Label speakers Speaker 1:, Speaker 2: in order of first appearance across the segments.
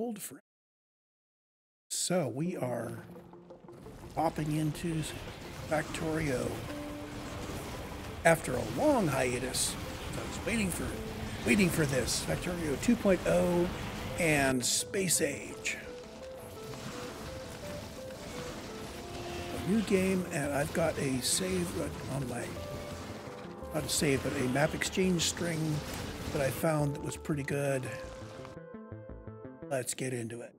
Speaker 1: old friend. So we are hopping into Factorio after a long hiatus. I was waiting for this Factorio 2.0 and Space Age. A new game, and I've got a save on my, not a save, but a map exchange string that I found that was pretty good. Let's get into it.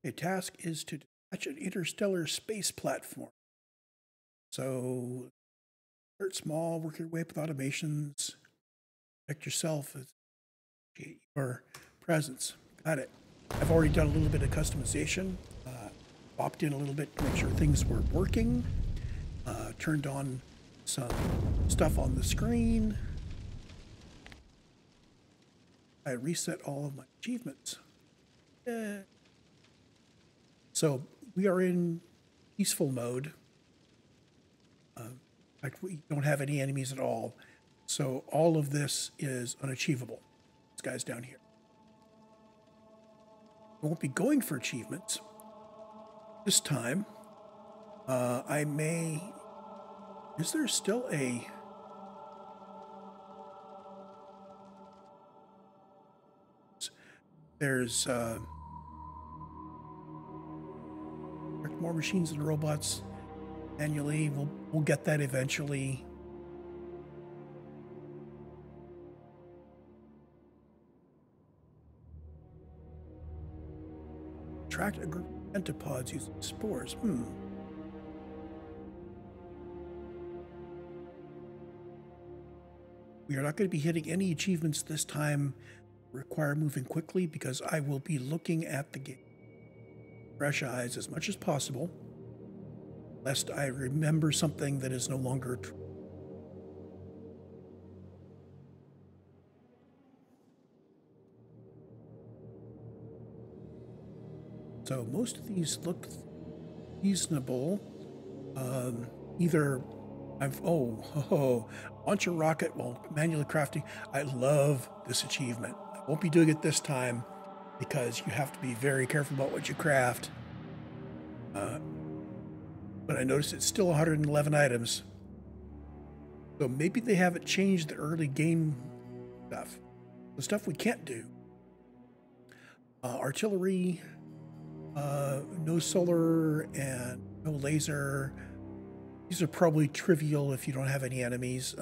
Speaker 1: A task is to dispatch an interstellar space platform. So start small, work your way up with automations, protect yourself, your presence. Got it. I've already done a little bit of customization, popped in a little bit to make sure things were working, turned on some stuff on the screen. I reset all of my achievements. So we are in peaceful mode. In fact, we don't have any enemies at all. So all of this is unachievable. This guy's down here. I won't be going for achievements. This time, I may... Is there still a... There's more machines and robots manually. We'll get that eventually. Attract a group of pentapods using spores. We are not going to be hitting any achievements this time. Require moving quickly because I will be looking at the game. Fresh eyes as much as possible, lest I remember something that is no longer true. So most of these look reasonable. Either launch a rocket while manually crafting. I love this achievement. I won't be doing it this time because you have to be very careful about what you craft. But I noticed it's still 111 items. So maybe they haven't changed the early game stuff. The stuff we can't do. Artillery, no solar and no laser. These are probably trivial if you don't have any enemies.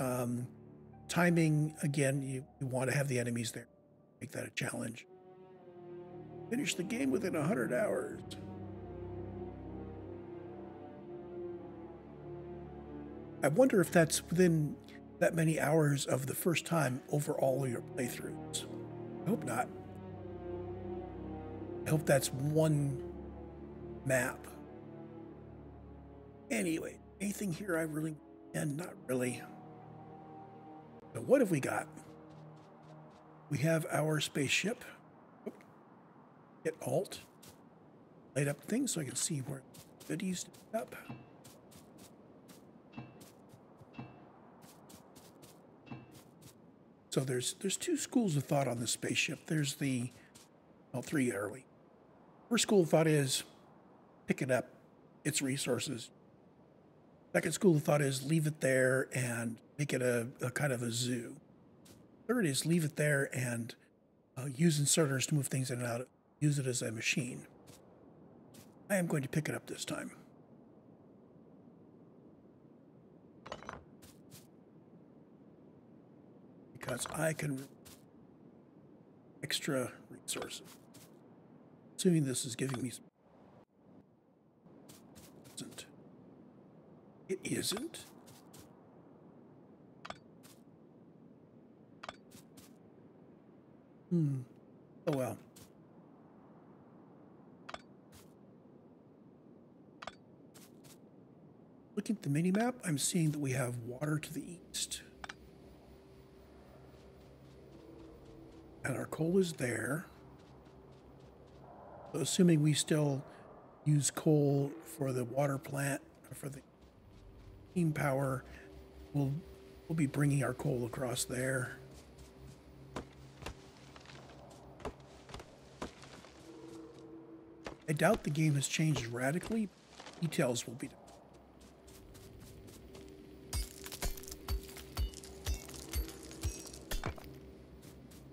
Speaker 1: Timing, again, you want to have the enemies there. Make that a challenge. Finish the game within 100 hours. I wonder if that's within that many hours of the first time over all your playthroughs. I hope not. I hope that's one map. Anyway, anything here I really, and not really. So what have we got? We have our spaceship. Hit Alt. Light up things so I can see where the goodies up. So there's two schools of thought on this spaceship. There's three early. First school of thought is pick it up, its resources. Second school of thought is leave it there and make it a kind of a zoo. Third is leave it there and use inserters to move things in and out. Use it as a machine. I am going to pick it up this time. Because I can extra resources. Assuming this is giving me some. It isn't. Oh well. Looking at the mini-map, I'm seeing that we have water to the east. And our coal is there. So assuming we still use coal for the water plant, for the steam power, we'll be bringing our coal across there. I doubt the game has changed radically. Details will be different.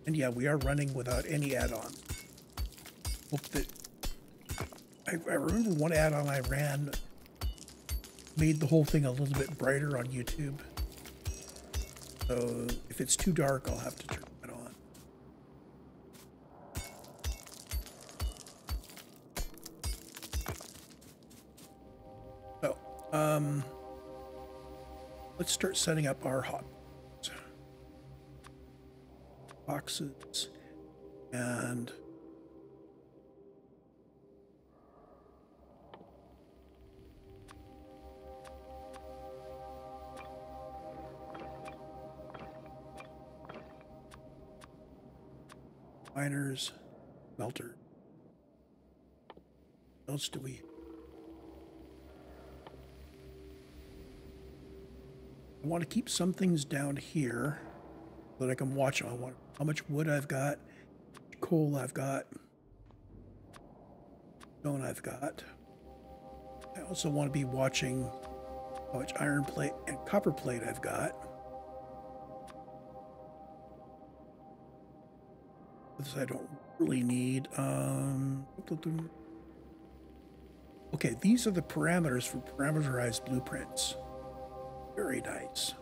Speaker 1: And yeah, we are running without any add-ons. Hope that I remember one add-on I ran made the whole thing a little bit brighter on YouTube. So if it's too dark, I'll have to turn that on. So, let's start setting up our hot boxes and miners, smelter. What else do we? I want to keep some things down here so that I can watch them. I want how much wood I've got, coal I've got, stone I've got. I also want to be watching how much iron plate and copper plate I've got. This I don't really need. Okay, these are the parameters for parameterized blueprints. Very nice.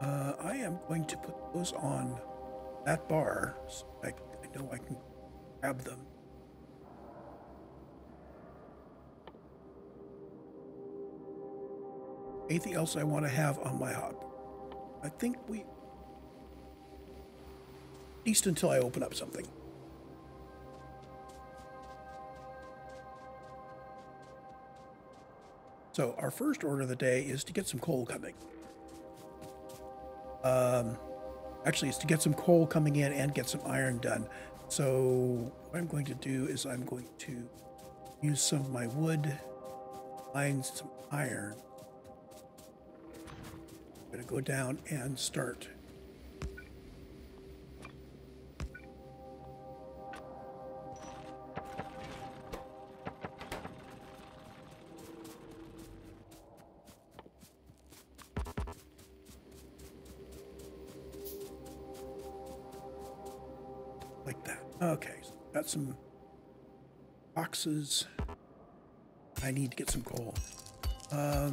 Speaker 1: I am going to put those on that bar so I know I can grab them. Anything else I want to have on my hub? I think at least until I open up something. So our first order of the day is to get some coal coming. Actually, it's to get some coal coming in and get some iron done. So what I'm going to do is I'm going to use some of my wood, mine some iron. I'm going to go down and start. Like that. Okay, so got some boxes. I need to get some coal. I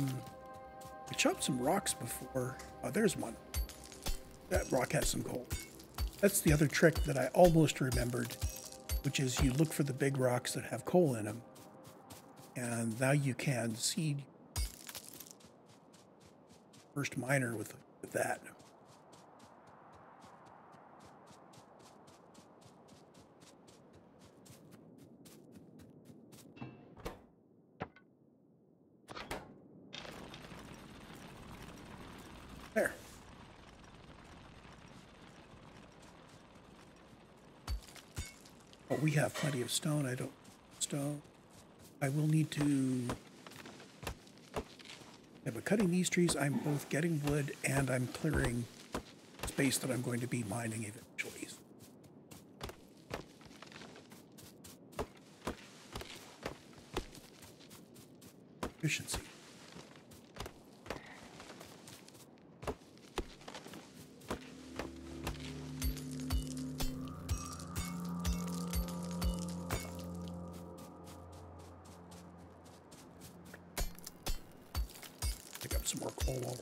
Speaker 1: chopped some rocks before. Oh, there's one. That rock has some coal. That's the other trick that I almost remembered, which is you look for the big rocks that have coal in them. And now you can seed first miner with that. There. Oh, we have plenty of stone. I don't stone. I will need to. Yeah, but cutting these trees, I'm both getting wood and I'm clearing space that I'm going to be mining eventually. Efficiency. Pick up some more coal.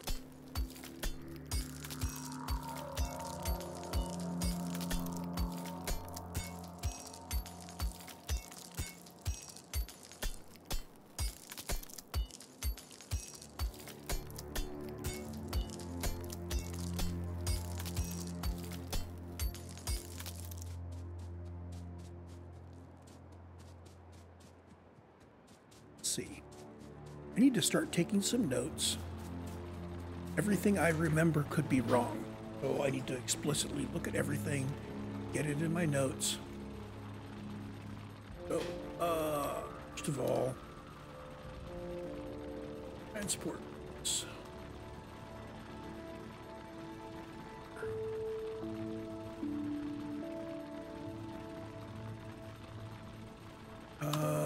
Speaker 1: See. I need to start taking some notes. everything I remember could be wrong. So I need to explicitly look at everything, get it in my notes. So, first of all, transport.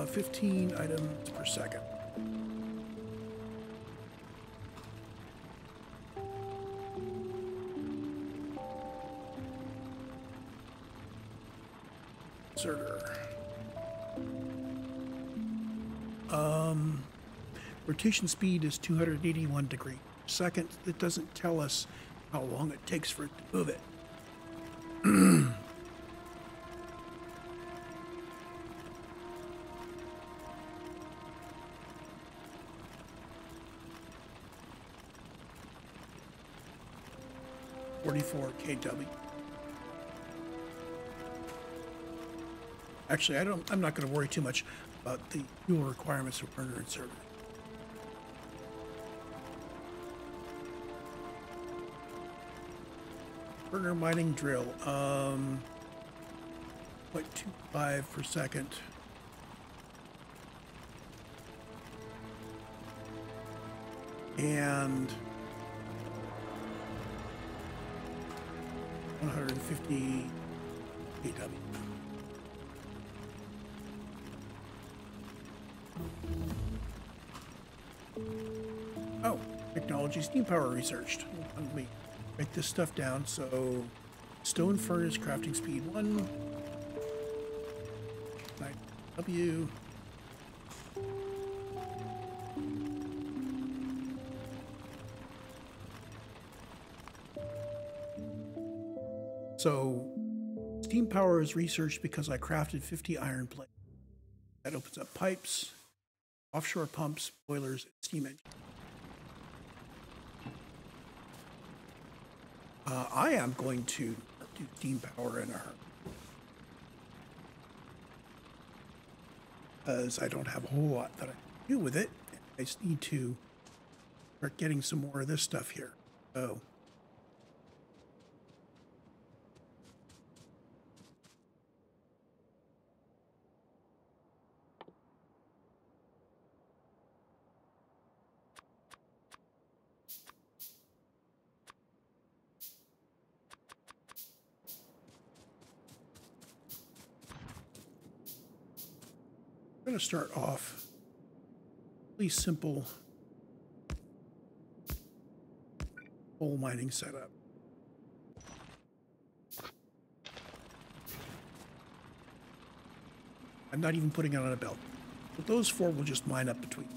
Speaker 1: 15 items per second. Inserter. Rotation speed is 281 degrees per second. It doesn't tell us how long it takes for it to move it. kW. Actually, I'm not going to worry too much about the fuel requirements for burner inserter. Burner mining drill, 0.25 per second. And 150 kW. Oh, technology steam power researched. Let me write this stuff down. So, stone furnace crafting speed 1, 9W. So, steam power is researched because I crafted 50 iron plates. That opens up pipes, offshore pumps, boilers, and steam engines. I am going to do steam power in a hurry, because I don't have a whole lot that I can do with it. I just need to start getting some more of this stuff here. So, I'm going to start off really simple coal mining setup. I'm not even putting it on a belt. But those four will just mine up between.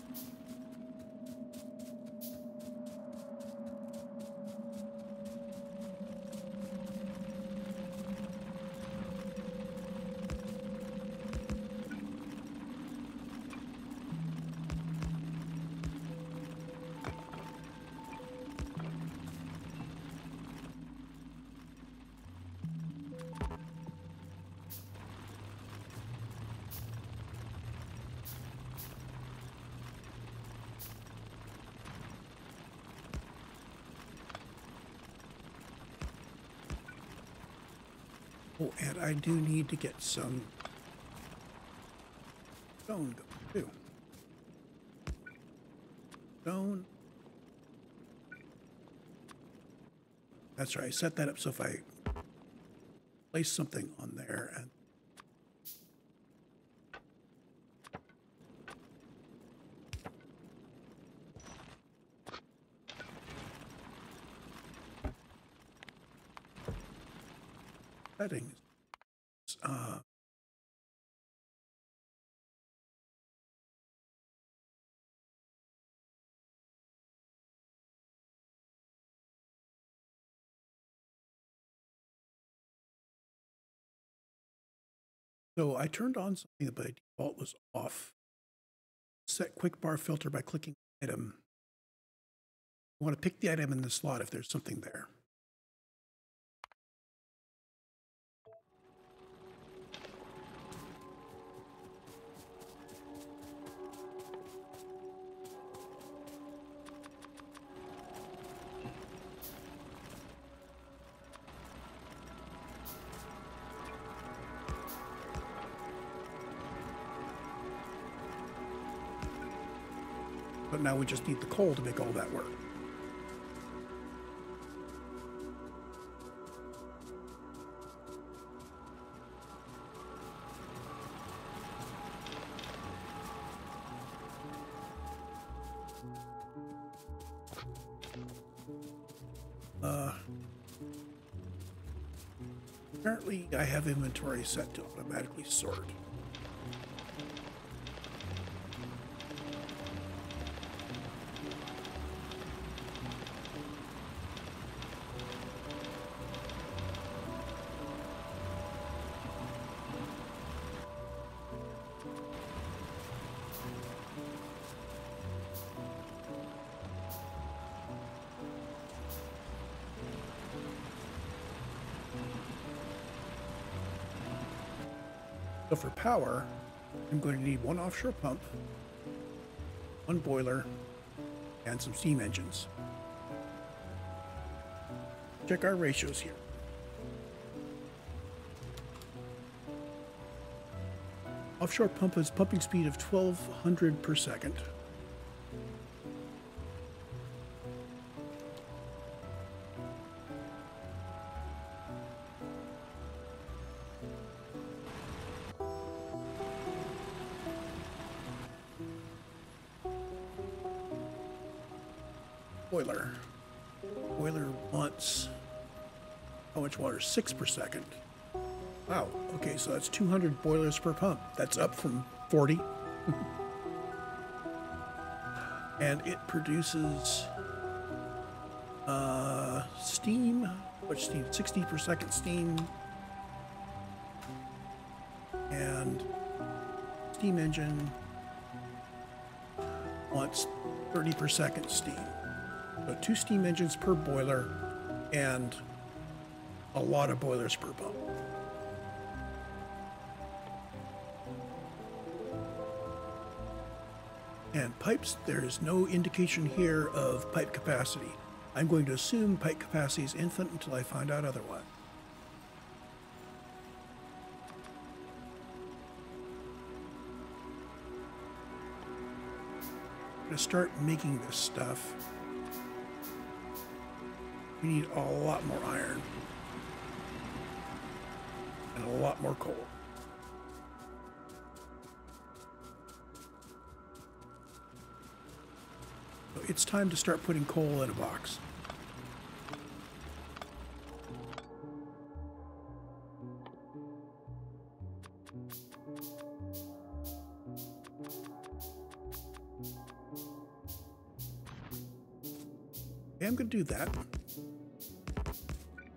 Speaker 1: Oh, and I do need to get some stone going too. Stone. That's right. I set that up so if I place something on there and settings. So I turned on something that by default was off. Set quick bar filter by clicking item. You want to pick the item in the slot if there's something there. but now we just need the coal to make all that work. Apparently, I have inventory set to automatically sort. So for power, I'm going to need one offshore pump, one boiler, and some steam engines. Check our ratios here. Offshore pump has pumping speed of 1,200 per second. Boiler. Boiler wants how much water? 6 per second. Wow. Okay, so that's 200 boilers per pump. That's up from 40. And it produces steam. How much steam? 60 per second steam. And steam engine wants 30 per second steam. So 2 steam engines per boiler and a lot of boilers per pump. And pipes, there is no indication here of pipe capacity. I'm going to assume pipe capacity is infinite until I find out otherwise. I'm going to start making this stuff. We need a lot more iron and a lot more coal. So it's time to start putting coal in a box. Okay, I'm going to do that.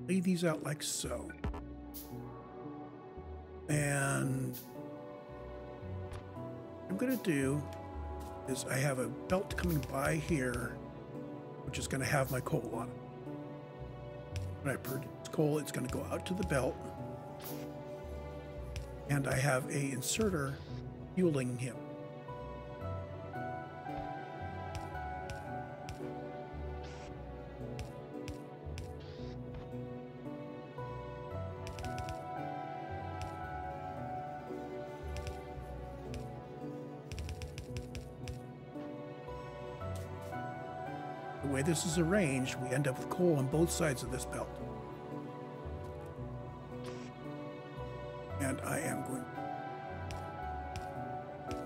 Speaker 1: Lay these out like so. And what I'm going to do is I have a belt coming by here, which is going to have my coal on it. When I produce coal, it's going to go out to the belt. And I have a inserter fueling him. The way this is arranged, we end up with coal on both sides of this belt. And I am going to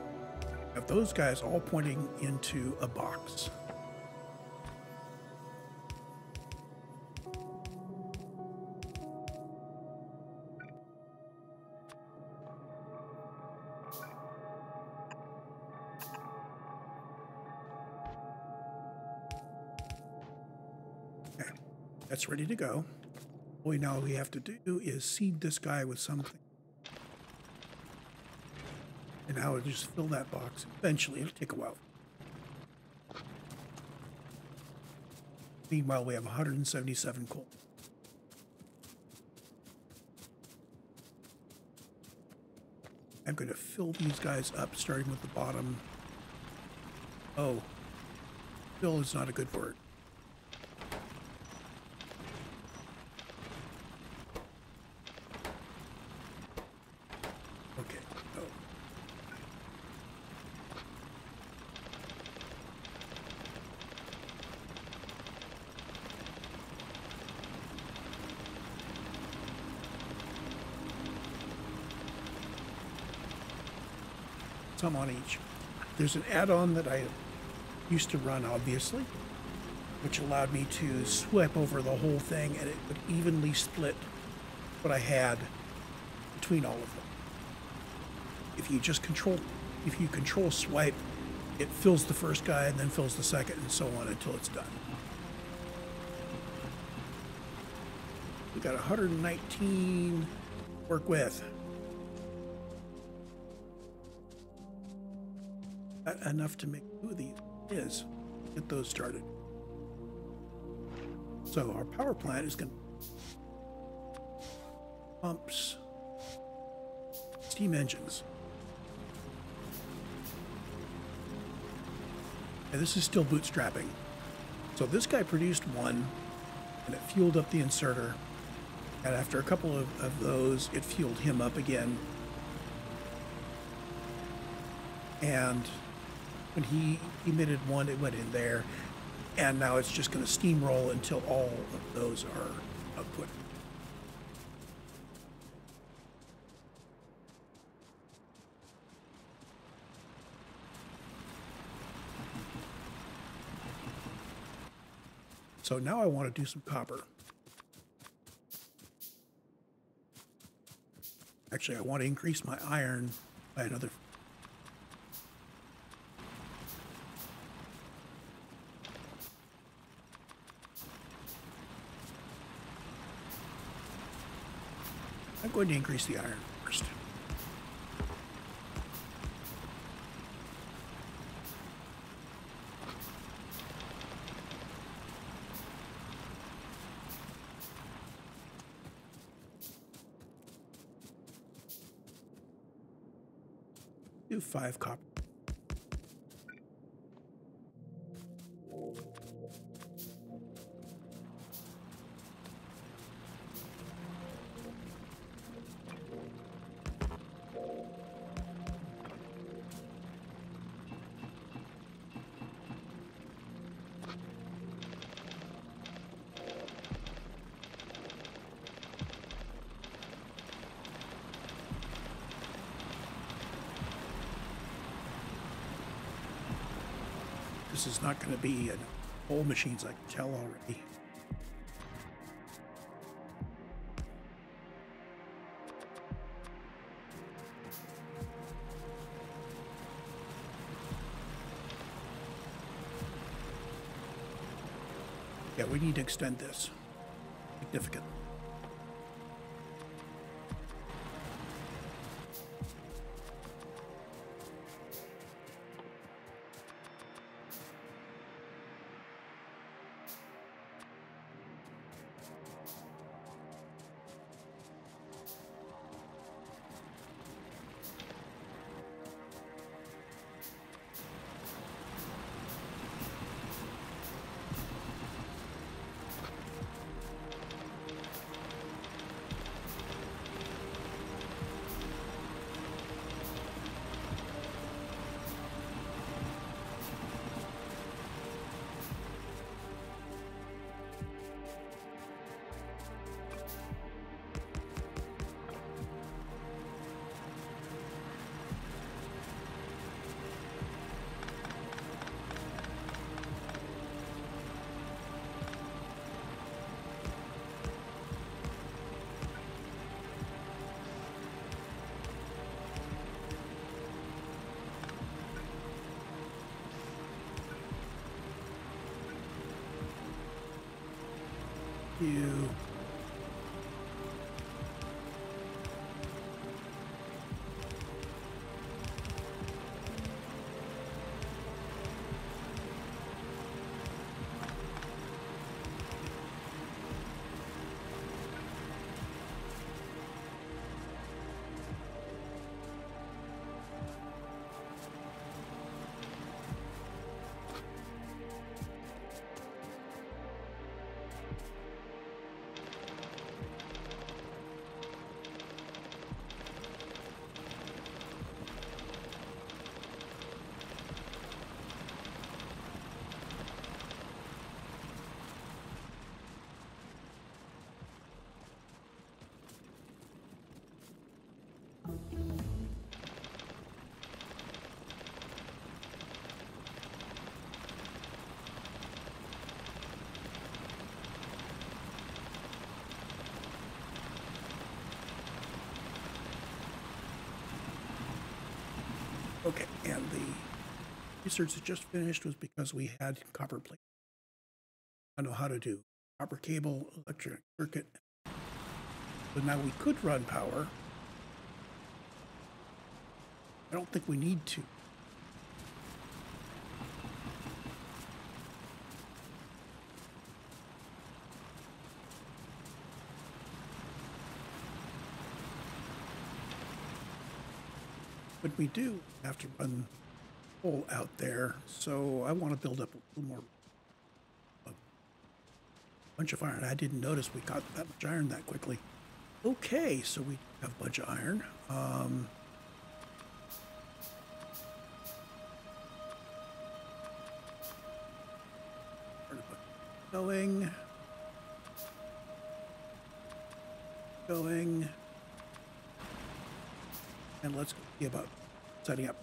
Speaker 1: have those guys all pointing into a box. That's ready to go. All we have to do is seed this guy with something. And now it'll just fill that box. Eventually, it'll take a while. Meanwhile, we have 177 coal. I'm going to fill these guys up, starting with the bottom. Oh, fill is not a good word. some on each. There's an add-on that I used to run, obviously, which allowed me to swipe over the whole thing, and it would evenly split what I had between all of them. If you control swipe, it fills the first guy and then fills the second and so on until it's done. We got 119 to work with. Not enough to make 2 of these is get those started. So our power plant is going to pumps, steam engines. And this is still bootstrapping. So this guy produced one and it fueled up the inserter. And after a couple of those, it fueled him up again. And when he emitted one, it went in there. And now it's just going to steamroll until all of those are output. So now I want to do some copper. Actually, I want to increase my iron by another. I'm going to increase the iron first. Do 5 copper. This is not going to be an old machines, I can tell already. Yeah, we need to extend this significantly. You. Okay, and the research that just finished was because we had copper plate. I know how to do copper cable, electric circuit. So now we could run power. I don't think we need to. But we do have to run coal out there, so I want to build up a little more, a bunch of iron. I didn't notice we got that much iron that quickly. Okay, so we have a bunch of iron. Going. And let's see about setting up.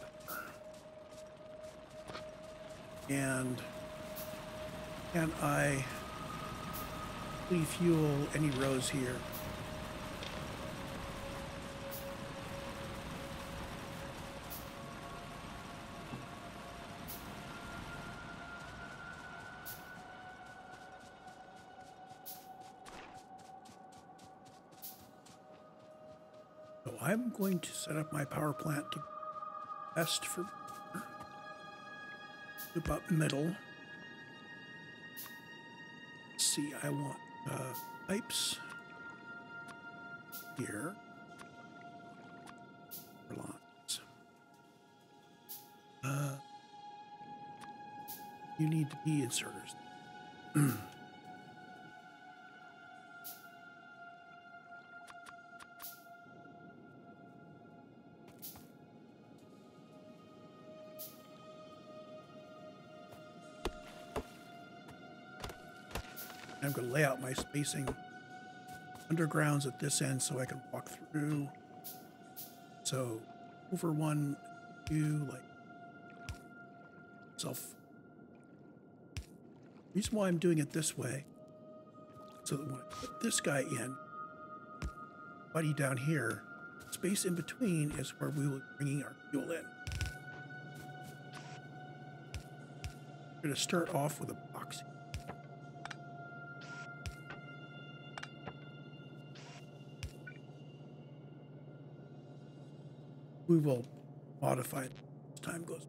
Speaker 1: And can I refuel any rows here? So I'm going to set up my power plant to best for loop up middle. Let's see, I want pipes here for lines. You need to be inserters. I'm going to lay out my spacing undergrounds at this end so I can walk through. So over 1, 2, like self. The reason why I'm doing it this way, so that when I put this guy in, buddy down here, space in between is where we will be bringing our fuel in. We're going to start off with a box. We will modify it as time goes.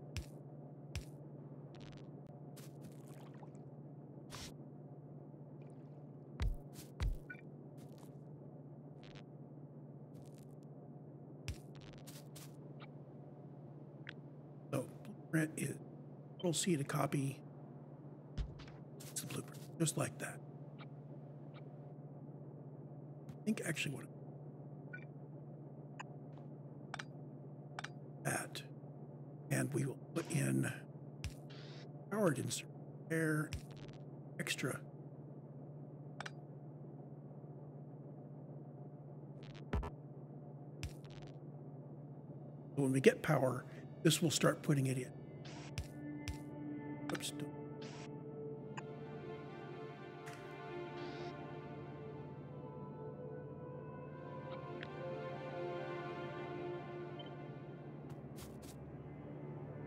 Speaker 1: So blueprint is Control C to copy. It's the blueprint, just like that. I think actually what that, and we will put in powered insert there, extra. So when we get power, this will start putting it in. Oops.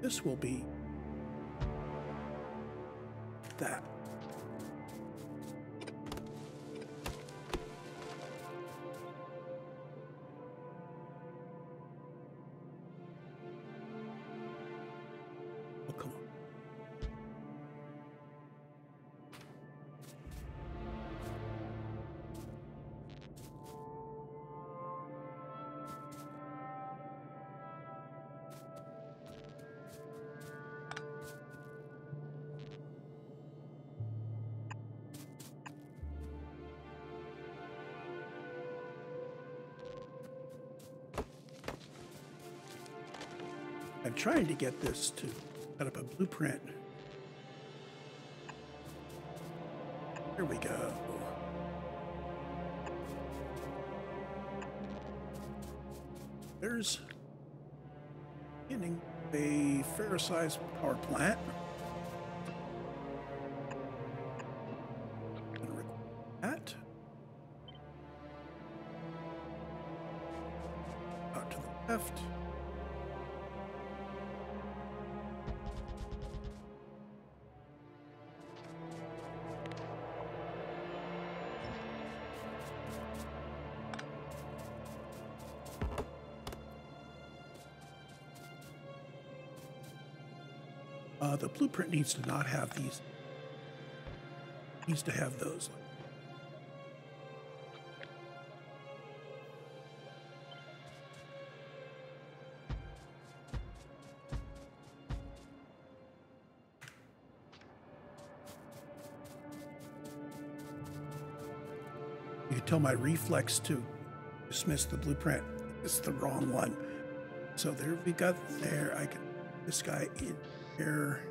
Speaker 1: This will be that. Oh, come on. I'm trying to get this to set up a blueprint. Here we go. There's getting a fair-sized power plant. That. Out to the left. The blueprint needs to not have these. It needs to have those. You can tell my reflex to dismiss the blueprint is the wrong one. So there we got there. I can put this guy in here,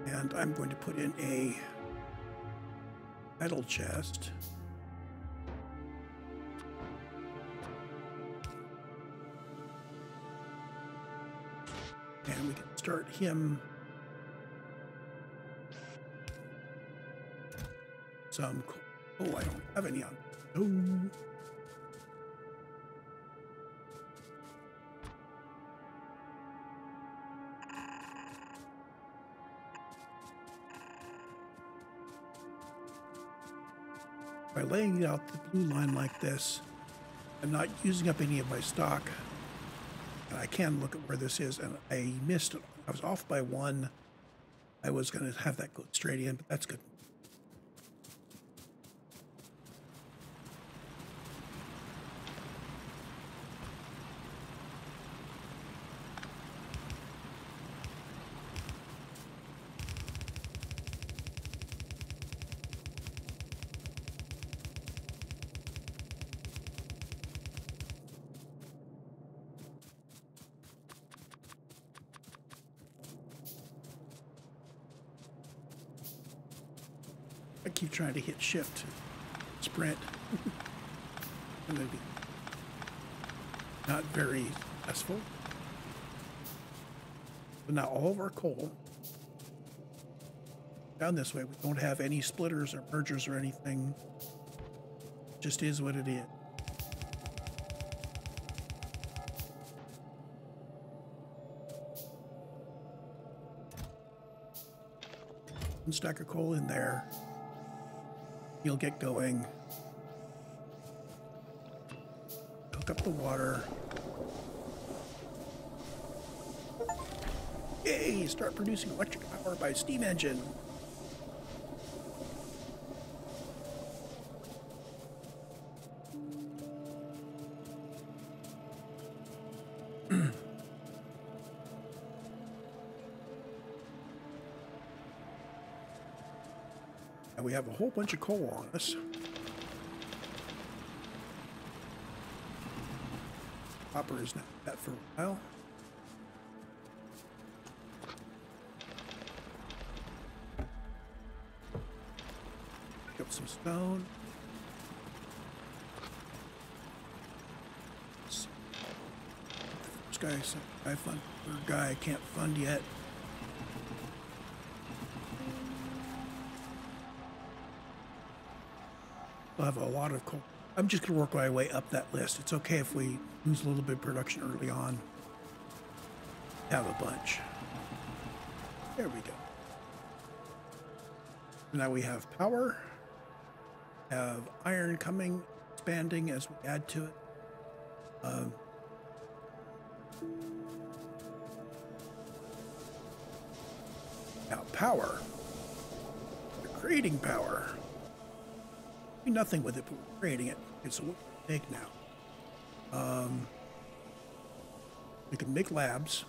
Speaker 1: and I'm going to put in a metal chest. And we can start him some. Oh, I don't have any on. Oh. By laying out the blue line like this, I'm not using up any of my stock. And I can look at where this is, and I missed it. I was off by one. I was going to have that go straight in, but that's good. I keep trying to hit shift, sprint. And maybe not very successful. But now all of our coal down this way. We don't have any splitters or mergers or anything. Just is what it is. One stack of coal in there. You'll get going. Hook up the water. Yay! Start producing electric power by steam engine. And we have a whole bunch of coal on us. Copper is not that for a while. Pick up some stone. This guy's I fund or guy I can't fund yet. I'll have a lot of coal. I'm just going to work my way up that list. It's okay if we lose a little bit of production early on. Have a bunch. There we go. Now we have power. Have iron coming, expanding as we add to it. Now power. We're creating power. Do nothing with it, but we're creating it. Okay, so what can we make now? We can make labs.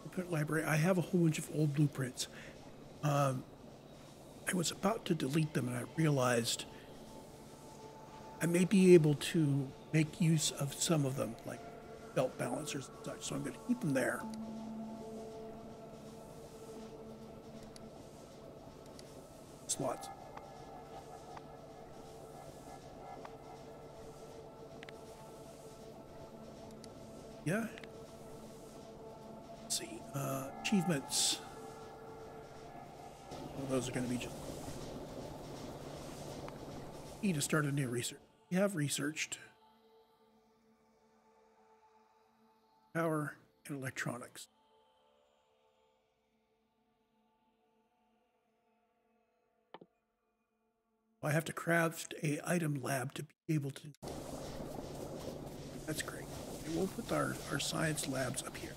Speaker 1: Blueprint library. I have a whole bunch of old blueprints. I was about to delete them, and I realized I may be able to make use of some of them, like belt balancers and such, so I'm going to keep them there. Slots. Yeah. Let's see. Achievements. Well, those are going to be just key to start a new research. We have researched power and electronics. I have to craft a item lab to be able to. That's great. Okay, we'll put our science labs up here.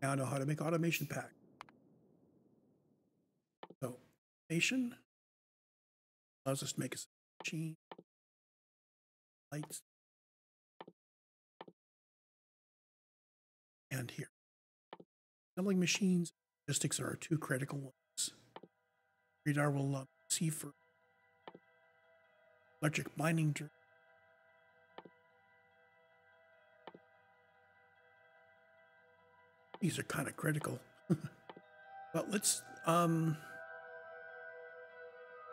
Speaker 1: Now I know how to make automation pack. So, automation allows us to make a machine, lights, and here. Assembling machines, logistics are our two critical ones. Radar will see for electric mining. These are kind of critical. But let's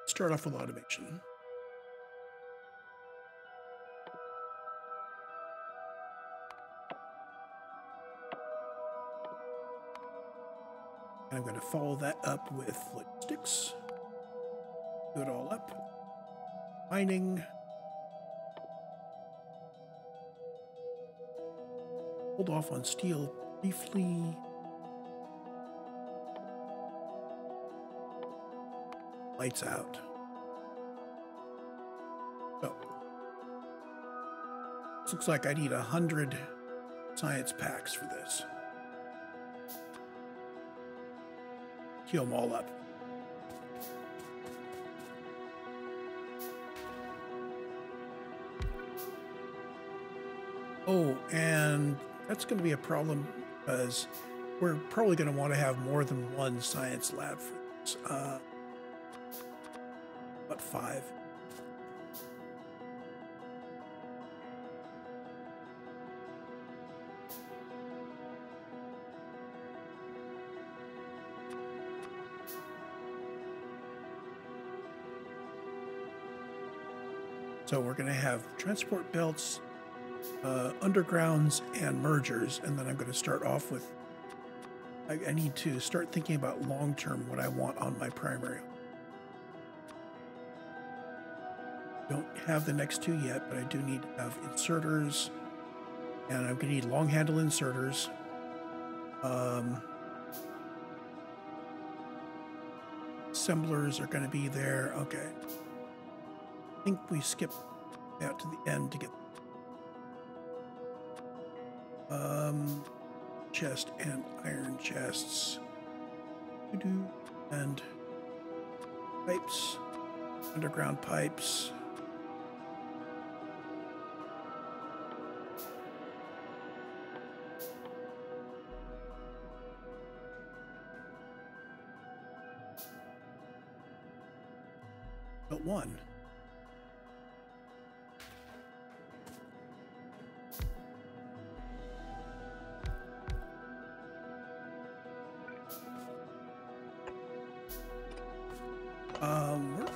Speaker 1: start off with automation. And I'm going to follow that up with logistics. Do it all up. Mining. Hold off on steel briefly. Lights out. So, this looks like I need 100 science packs for this. Heal them all up. Oh, and that's going to be a problem because we're probably going to want to have more than one science lab for this. About 5. So we're going to have transport belts, undergrounds, and mergers, and then I'm going to start off with, I need to start thinking about long-term what I want on my primary. Don't have the next two yet, but I do need to have inserters, and I'm going to need long handle inserters. Assemblers are going to be there. Okay. I think we skip out to the end to get chest and iron chests. And pipes, underground pipes. But one.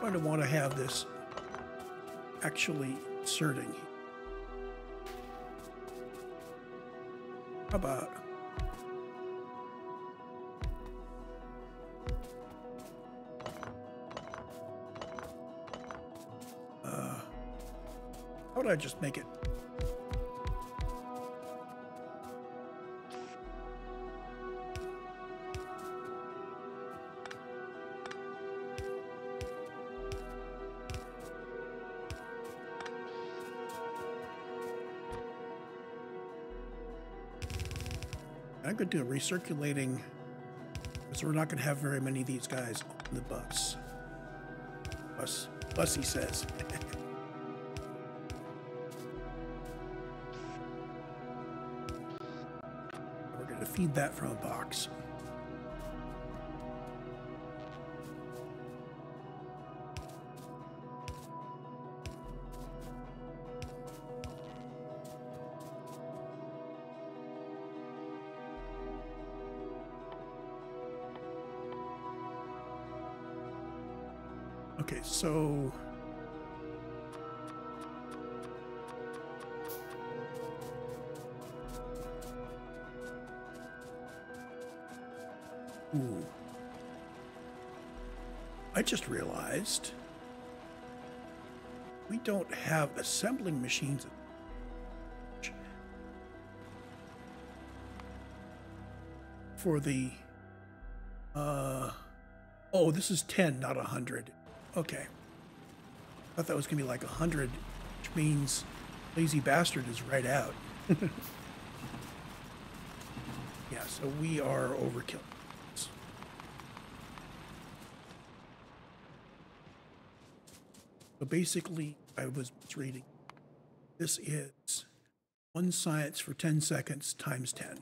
Speaker 1: We're going to want to have this actually inserting. How about how would I just make it? I'm going to do a recirculating because we're not going to have very many of these guys on the bus. Bus, he says. We're going to feed that from a box. Okay, so ooh. I just realized we don't have assembling machines for the oh, this is 10, not 100. Okay. I thought that was gonna be like 100, which means Lazy Bastard is right out. Yeah, so we are overkill. So basically, I was reading, this is 1 science for 10 seconds times 10.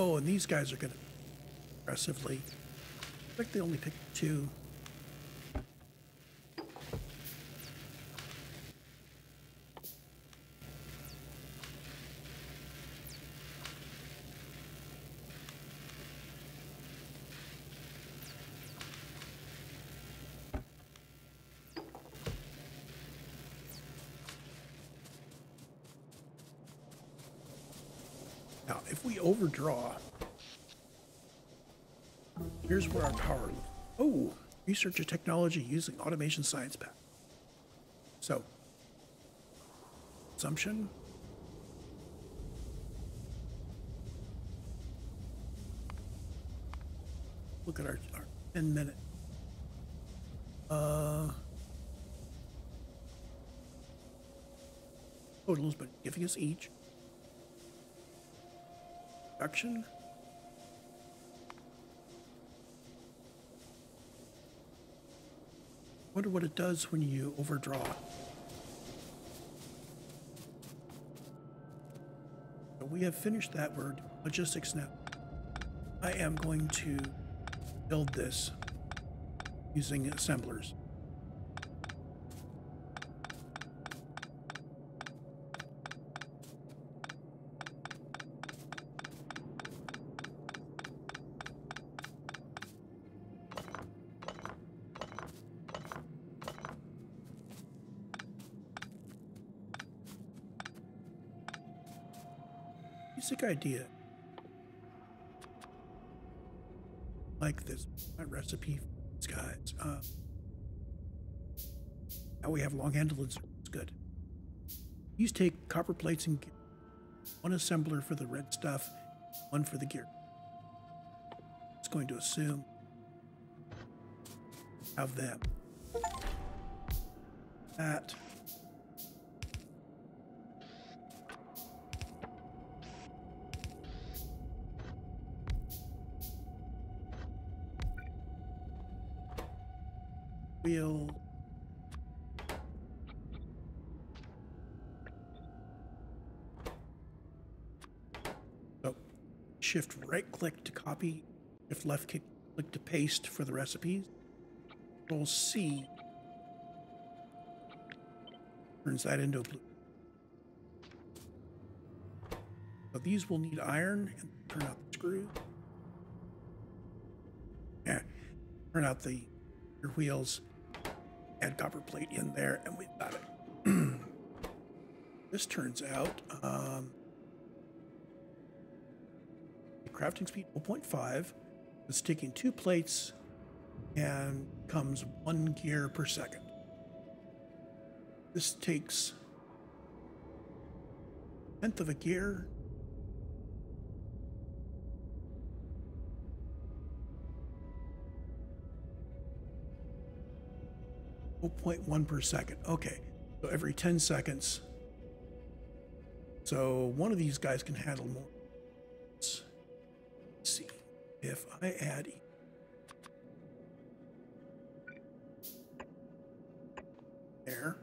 Speaker 1: Oh, and these guys are going to aggressively. I think they only picked 2. Now, if we overdraw, here's where our power. Oh, research and technology using automation science path. So, consumption. Look at our 10-minute. Totals, but giving us each. Production. Wonder what it does when you overdraw. So we have finished that word. Logistics now. I am going to build this using assemblers. Basic idea. Like this, my recipe for these guys. Now we have long-handled inserts. It's good. These take copper plates and gear. 1 assembler for the red stuff, 1 for the gear. It's going to assume have them. That. Wheel. So shift right click to copy, shift left click to paste for the recipes. Control C turns that into a blue. So these will need iron and turn out the screw. Yeah, turn out the your wheels, add copper plate in there, and we've got it. This turns out crafting speed 0.5. It's taking 2 plates and comes 1 gear per second. This takes 1/10 of a gear. .1 per second. Okay, so every 10 seconds. So one of these guys can handle more. Let's see if I add there.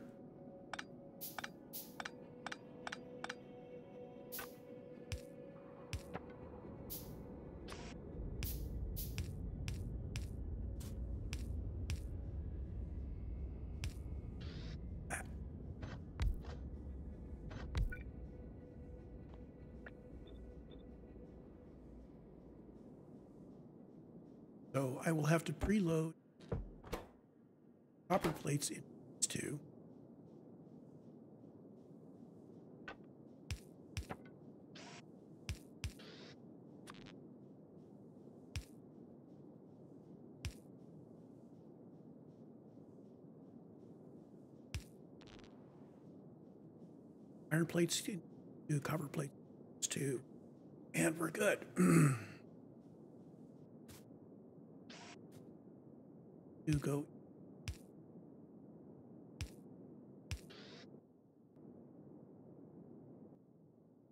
Speaker 1: So I will have to preload copper plates in these two. Iron plates, two copper plates, two, and we're good. You go.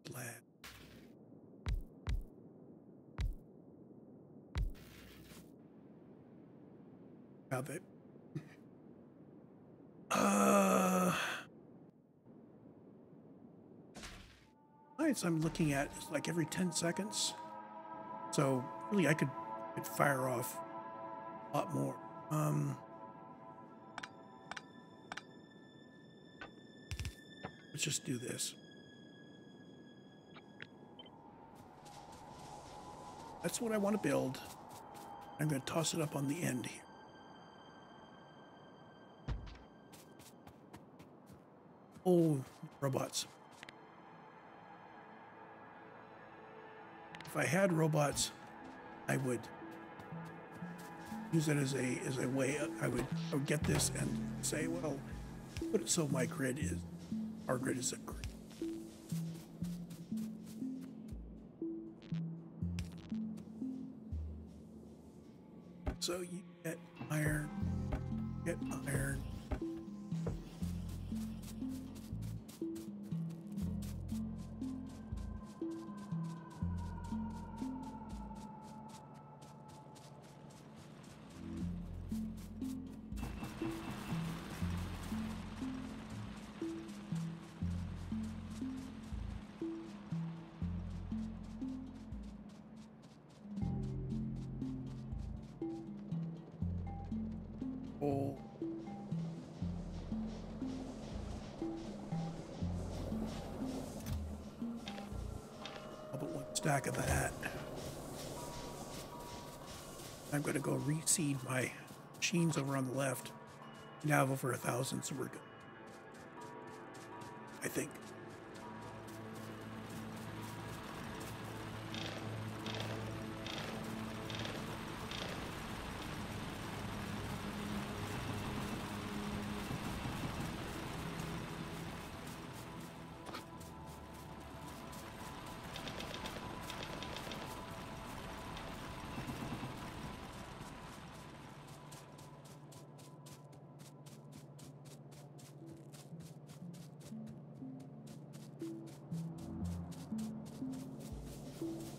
Speaker 1: Glad. Have it. Lights I'm looking at is like every 10 seconds. So really I could fire off a lot more. Let's just do this. That's what I want to build. I'm going to toss it up on the end here. Oh, robots. If I had robots, I would use it as a way. I would get this and say, well, put it so my grid is, our grid is a grid. So you get iron, get iron. Coal. I'll put one stack of that. I'm going to go reseed my machines over on the left. Now have over 1,000, so we're good. I think.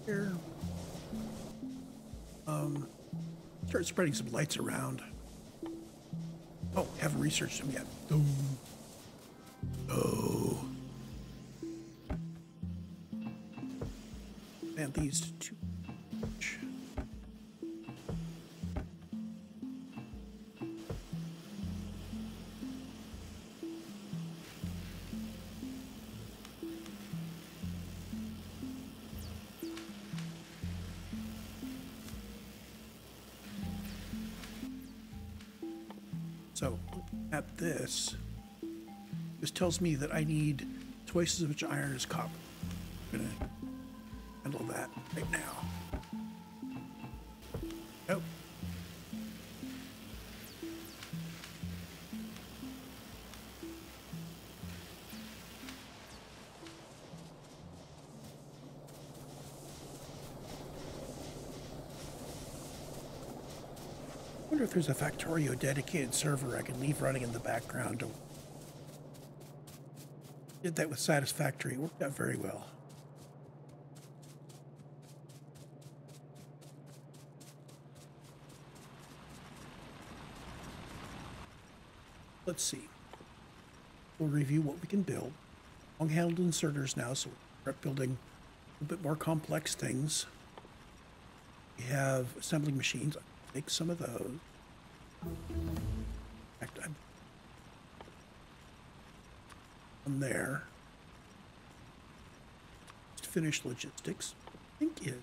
Speaker 1: Here. Start spreading some lights around. Oh, haven't researched them yet. Oh. And these two. So, at this tells me that I need twice as much iron as copper. I'm going to handle that right now. Nope. I wonder if there's a Factorio dedicated server I can leave running in the background. Did that with Satisfactory. It worked out very well. Let's see. We'll review what we can build. Long-handled inserters now, so we're building a bit more complex things. We have assembling machines. I'll make some of those. In fact, I'm on there. Just finish logistics. I think it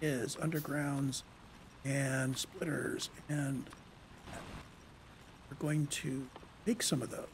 Speaker 1: is undergrounds and splitters, and we're going to make some of those.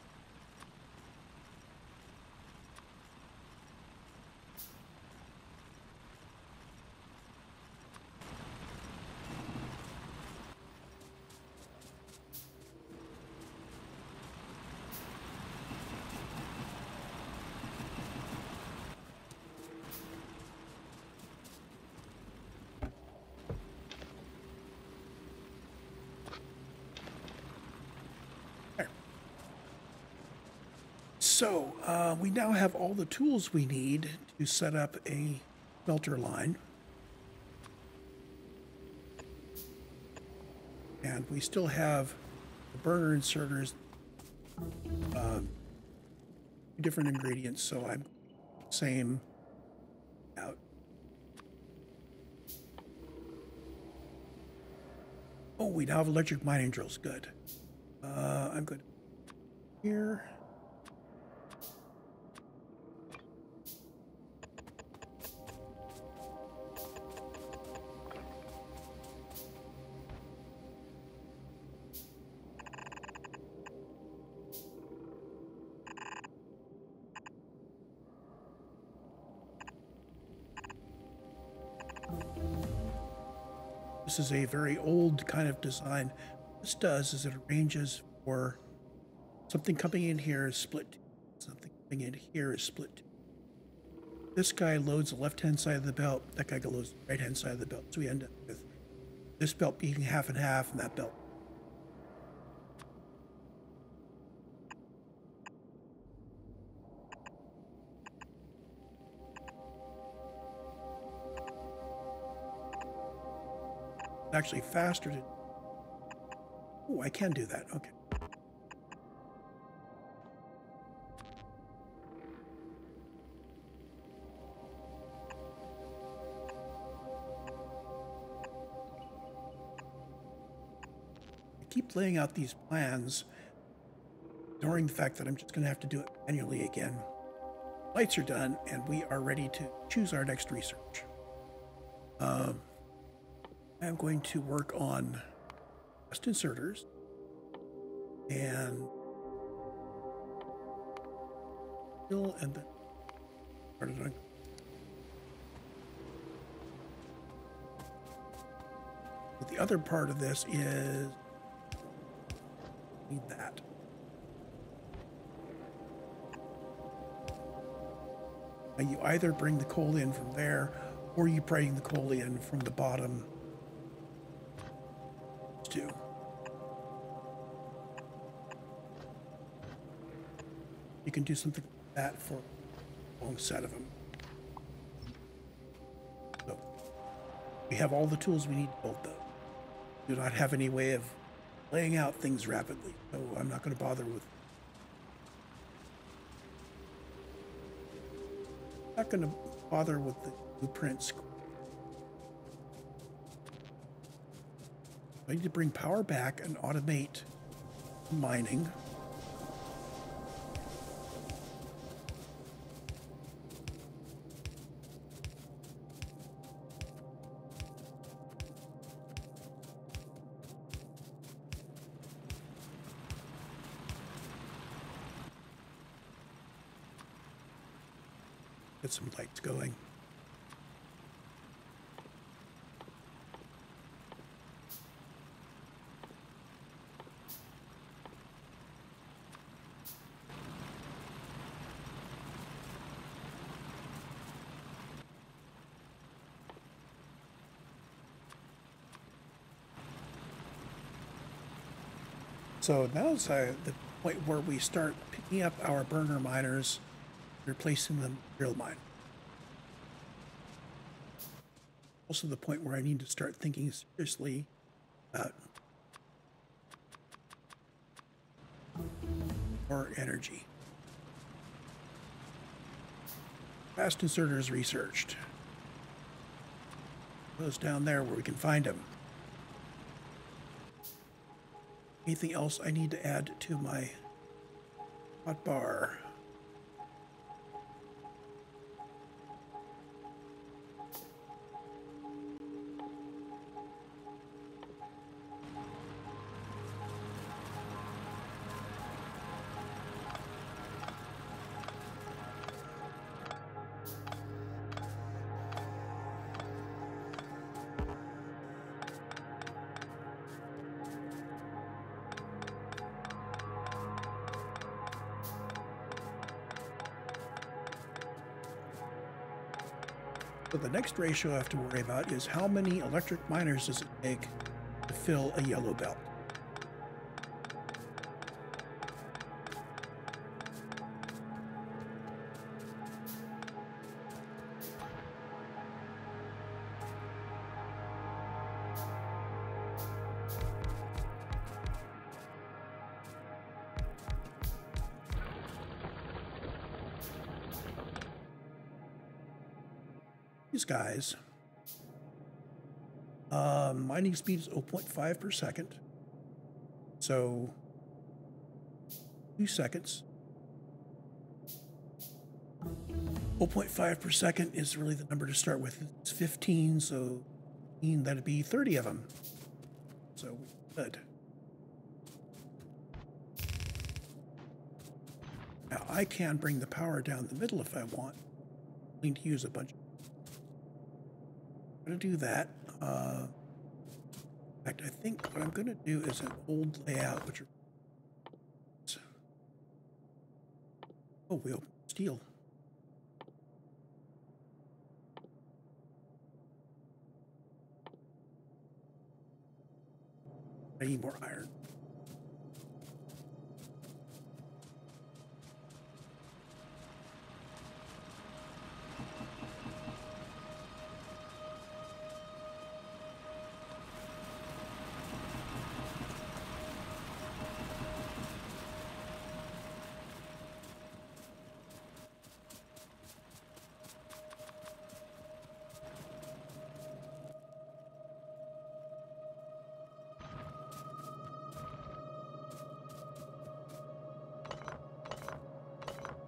Speaker 1: So we now have all the tools we need to set up a smelter line. And we still have the burner inserters, different ingredients, so I'm same out. Oh, we now have electric mining drills, good. I'm good. Here. This is a very old kind of design. What this does is it arranges for something coming in here is split. Something coming in here is split. This guy loads the left-hand side of the belt. That guy loads the right-hand side of the belt. So we end up with this belt being half and half, and that belt. It's actually faster to... Oh, I can do that. Okay. Keep laying out these plans, ignoring the fact that I'm just going to have to do it manually again. Lights are done, and we are ready to choose our next research. I'm going to work on just inserters and fill, and then started on. But the other part of this is need that. Now you either bring the coal in from there, or you bring the coal in from the bottom too. You can do something like that for a long set of them. So we have all the tools we need to build those. Do not have any way of laying out things rapidly, so I'm not going to bother with. Not going to bother with the blueprints. I need to bring power back and automate mining. Get some lights going. So now's the point where we start picking up our burner miners, replacing them with drill mine. Also the point where I need to start thinking seriously about more energy. Fast inserters researched. Those down there where we can find them. Anything else I need to add to my hot bar? So the next ratio I have to worry about is how many electric miners does it take to fill a yellow belt? These guys, mining speed is 0.5 per second. So 2 seconds. 0.5 per second is really the number to start with. It's 15, so that'd be 30 of them. So good. Now I can bring the power down the middle if I want. I need to use a bunch. I'm going to do that. In fact, I think what I'm going to do is an old layout, which are... Oh, we opened steel. I need more iron.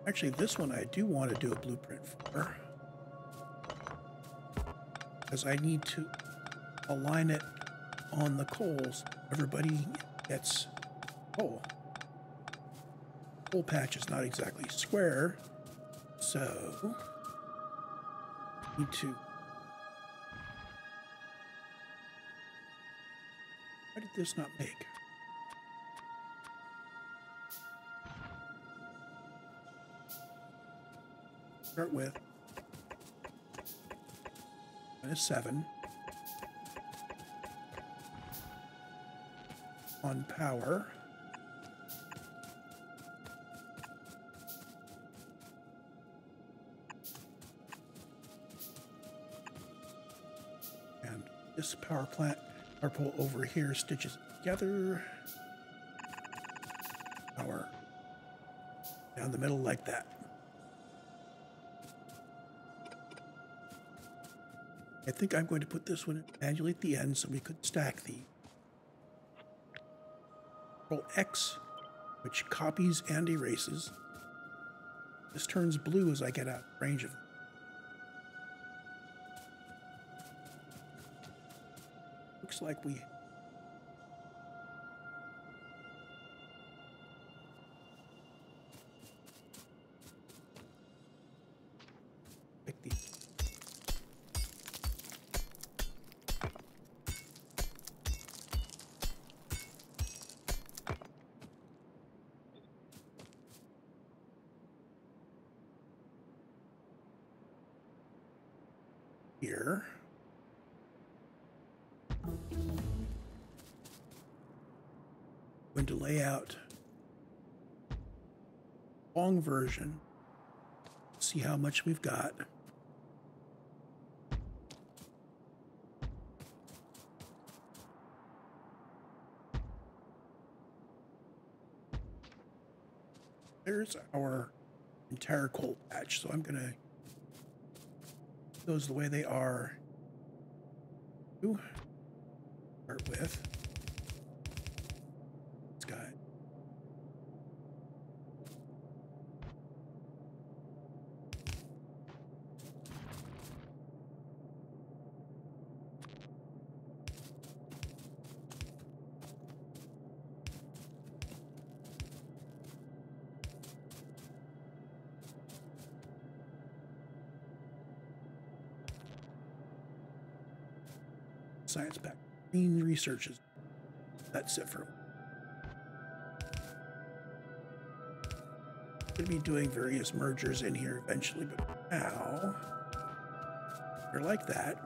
Speaker 1: Actually, this one I do want to do a blueprint for, because I need to align it on the coals. Everybody gets coal. Coal patch is not exactly square, so I need to... Why did this not make? Start with -7 on power. And this power plant, power pole over here stitches together. Power down the middle like that. I think I'm going to put this one manually at the end so we could stack the Control X, which copies and erases. This turns blue as I get out of range of them. Looks like we... Pick the... Here. Going to lay out long version. See how much we've got. There's our entire coal patch, so I'm going to those the way they are. Start with this guy. Science pack. Green researches. That's it for. Going to be doing various mergers in here eventually, but now They're like that.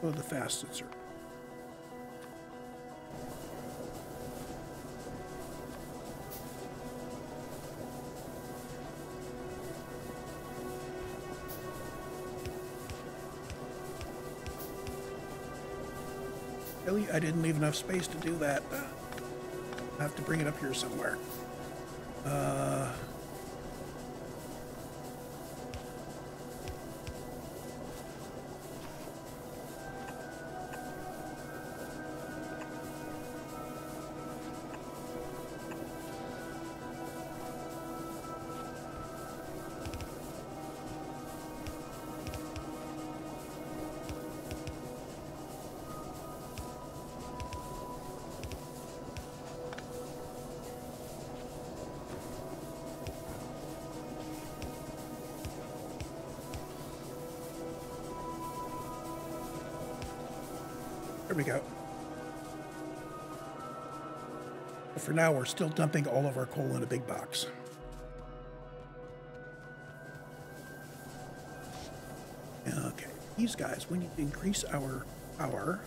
Speaker 1: Oh, the fastest are. Really, I didn't leave enough space to do that. I have to bring it up here somewhere. There we go. But for now, we're still dumping all of our coal in a big box. Okay, these guys, we need to increase our power.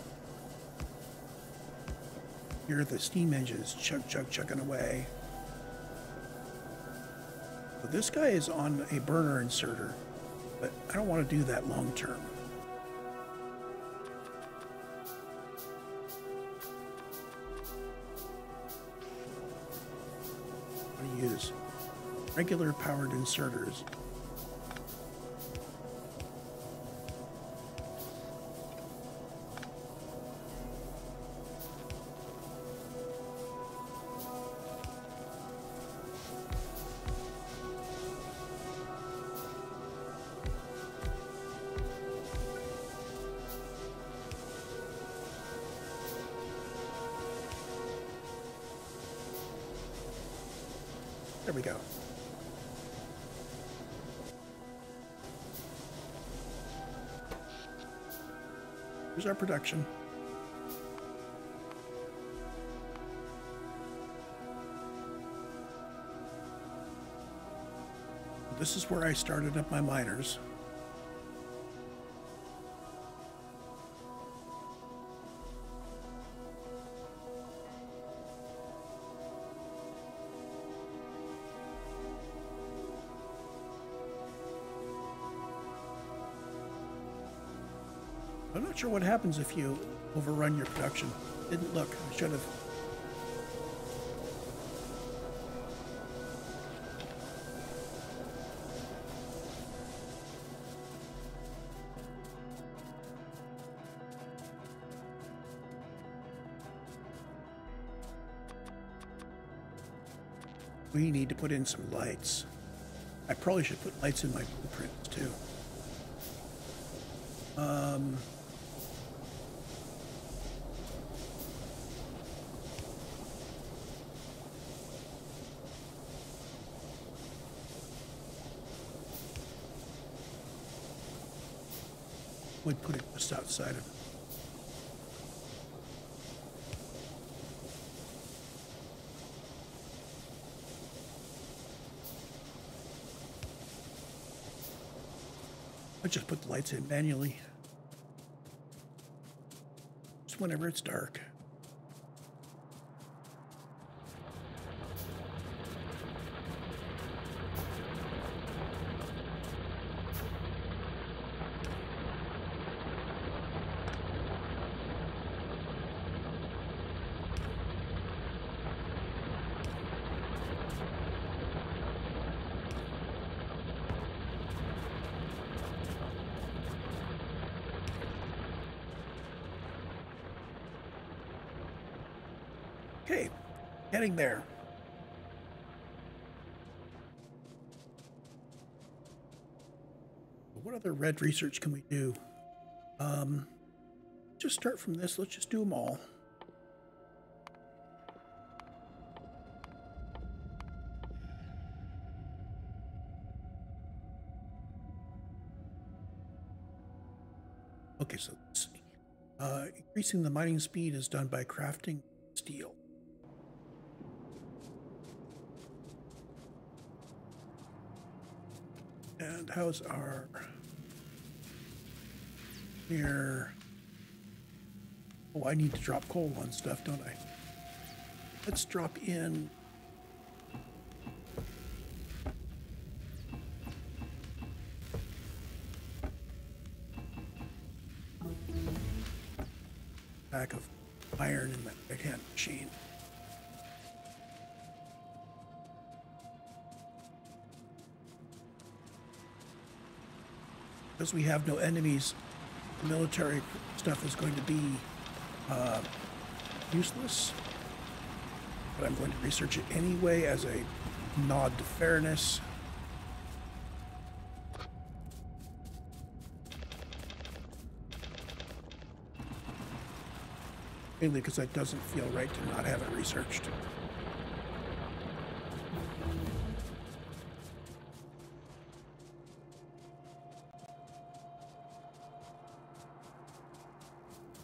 Speaker 1: Here are the steam engines chugging away. So this guy is on a burner inserter, but I don't want to do that long term. Use regular powered inserters. There we go. Here's our production. This is where I started up my miners. I'm not sure what happens if you overrun your production. Didn't look. I should have. We need to put in some lights. I probably should put lights in my blueprints too. Would put it just outside of it. I just put the lights in manually. Just whenever it's dark. Okay, getting there. What other red research can we do? Just start from this. Let's just do them all. Okay, so let's see. Increasing the mining speed is done by crafting steel. And how's our here? Oh, I need to drop coal on stuff, don't I? Let's drop in a pack of iron in my right-hand machine. Because we have no enemies, the military stuff is going to be useless. But I'm going to research it anyway as a nod to fairness. Mainly because it doesn't feel right to not have it researched.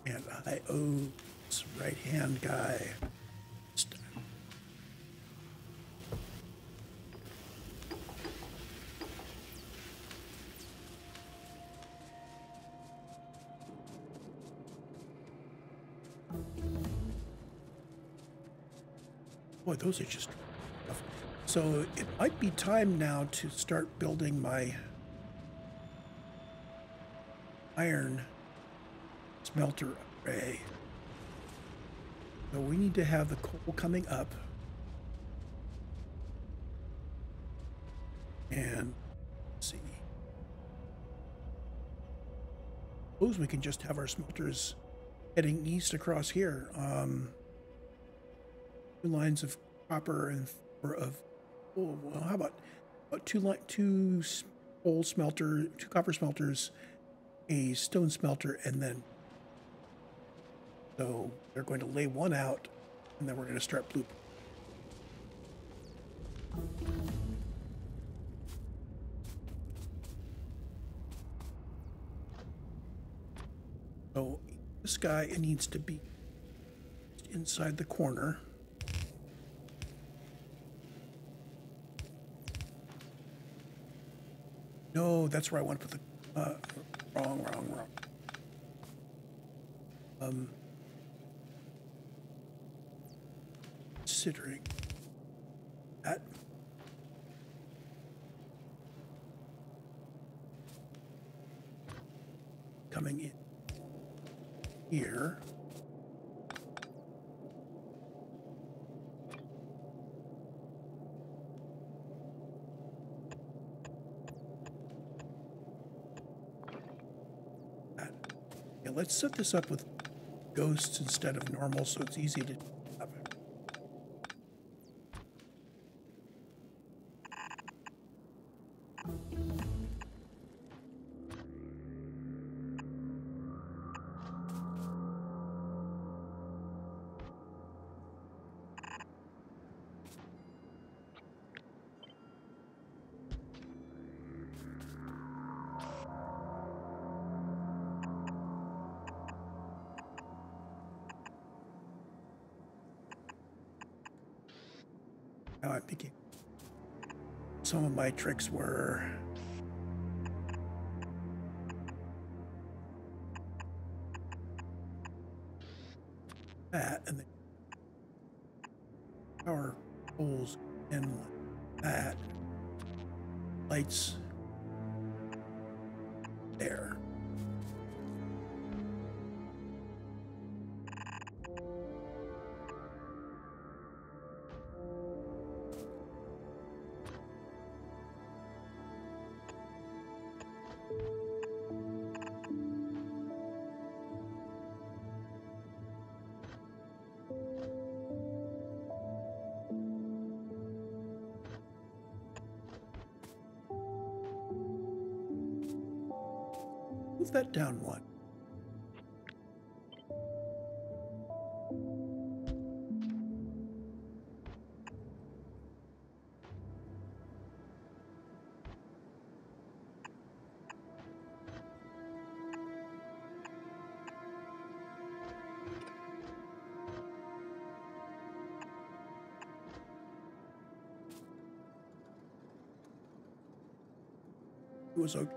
Speaker 1: And I owe this right-hand guy stuff. Boy, those are just tough. So it might be time now to start building my iron smelter array. So we need to have the coal coming up. And let's see. Suppose we can just have our smelters heading east across here. 2 lines of copper and well, how about two coal smelter, 2 copper smelters, a stone smelter, and then so they're going to lay one out, and then we're going to start bloop. So this guy needs to be inside the corner. No, that's where I want to put the wrong. Considering that. Coming in here. That. Yeah, let's set this up with ghosts instead of normal so it's easy to have. Now I'm thinking some of my tricks were that, and the power poles in like that, lights there. Move that down one.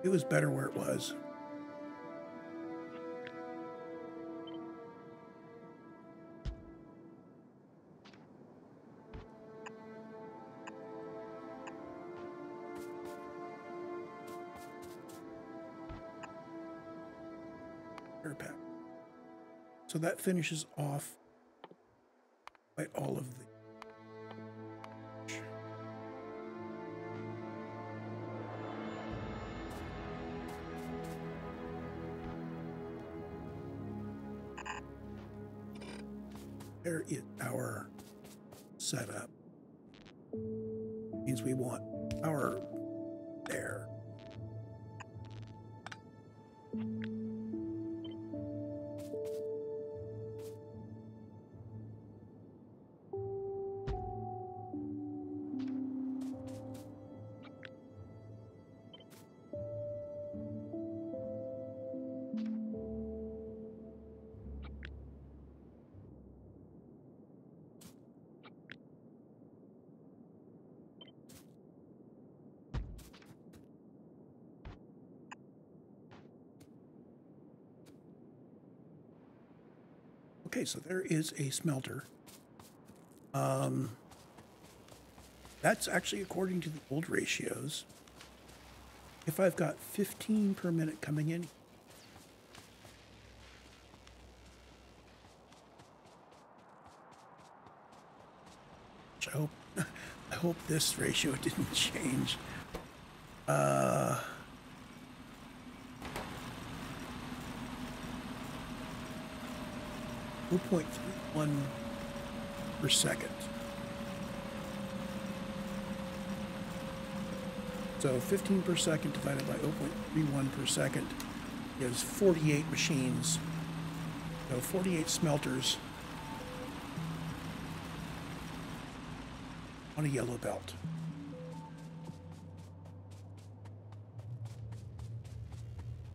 Speaker 1: It was better where it was. Pack. So that finishes off by all of the. There is our setup. Means we want power there. Okay, so there is a smelter. That's actually according to the old ratios. If I've got 15 per minute coming in, which I hope this ratio didn't change. 0.31 per second. So 15 per second divided by 0.31 per second is 48 machines. So 48 smelters on a yellow belt.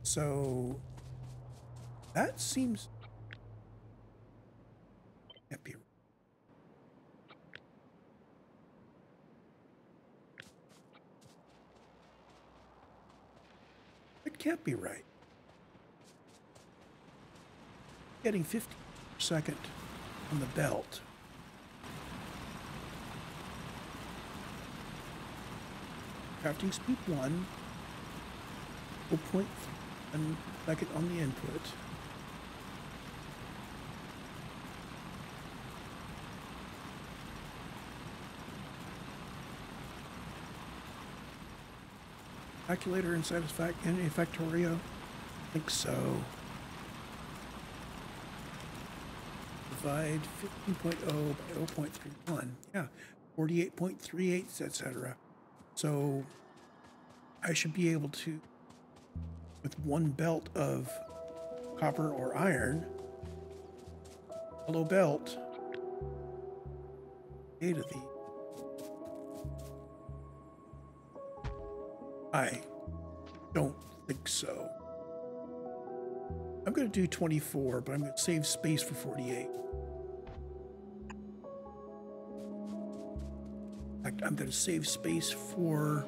Speaker 1: So that seems can't be. It can't be right. Getting 50 per second on the belt. Crafting speed 1, 0.1 second on the input. Calculator inside of Factorio? I think so. Divide 15.0 by 0.31. Yeah, 48.38, etc. So I should be able to, with one belt of copper or iron, yellow belt, 8 of these. I don't think so. I'm going to do 24, but I'm going to save space for 48. In fact, I'm going to save space for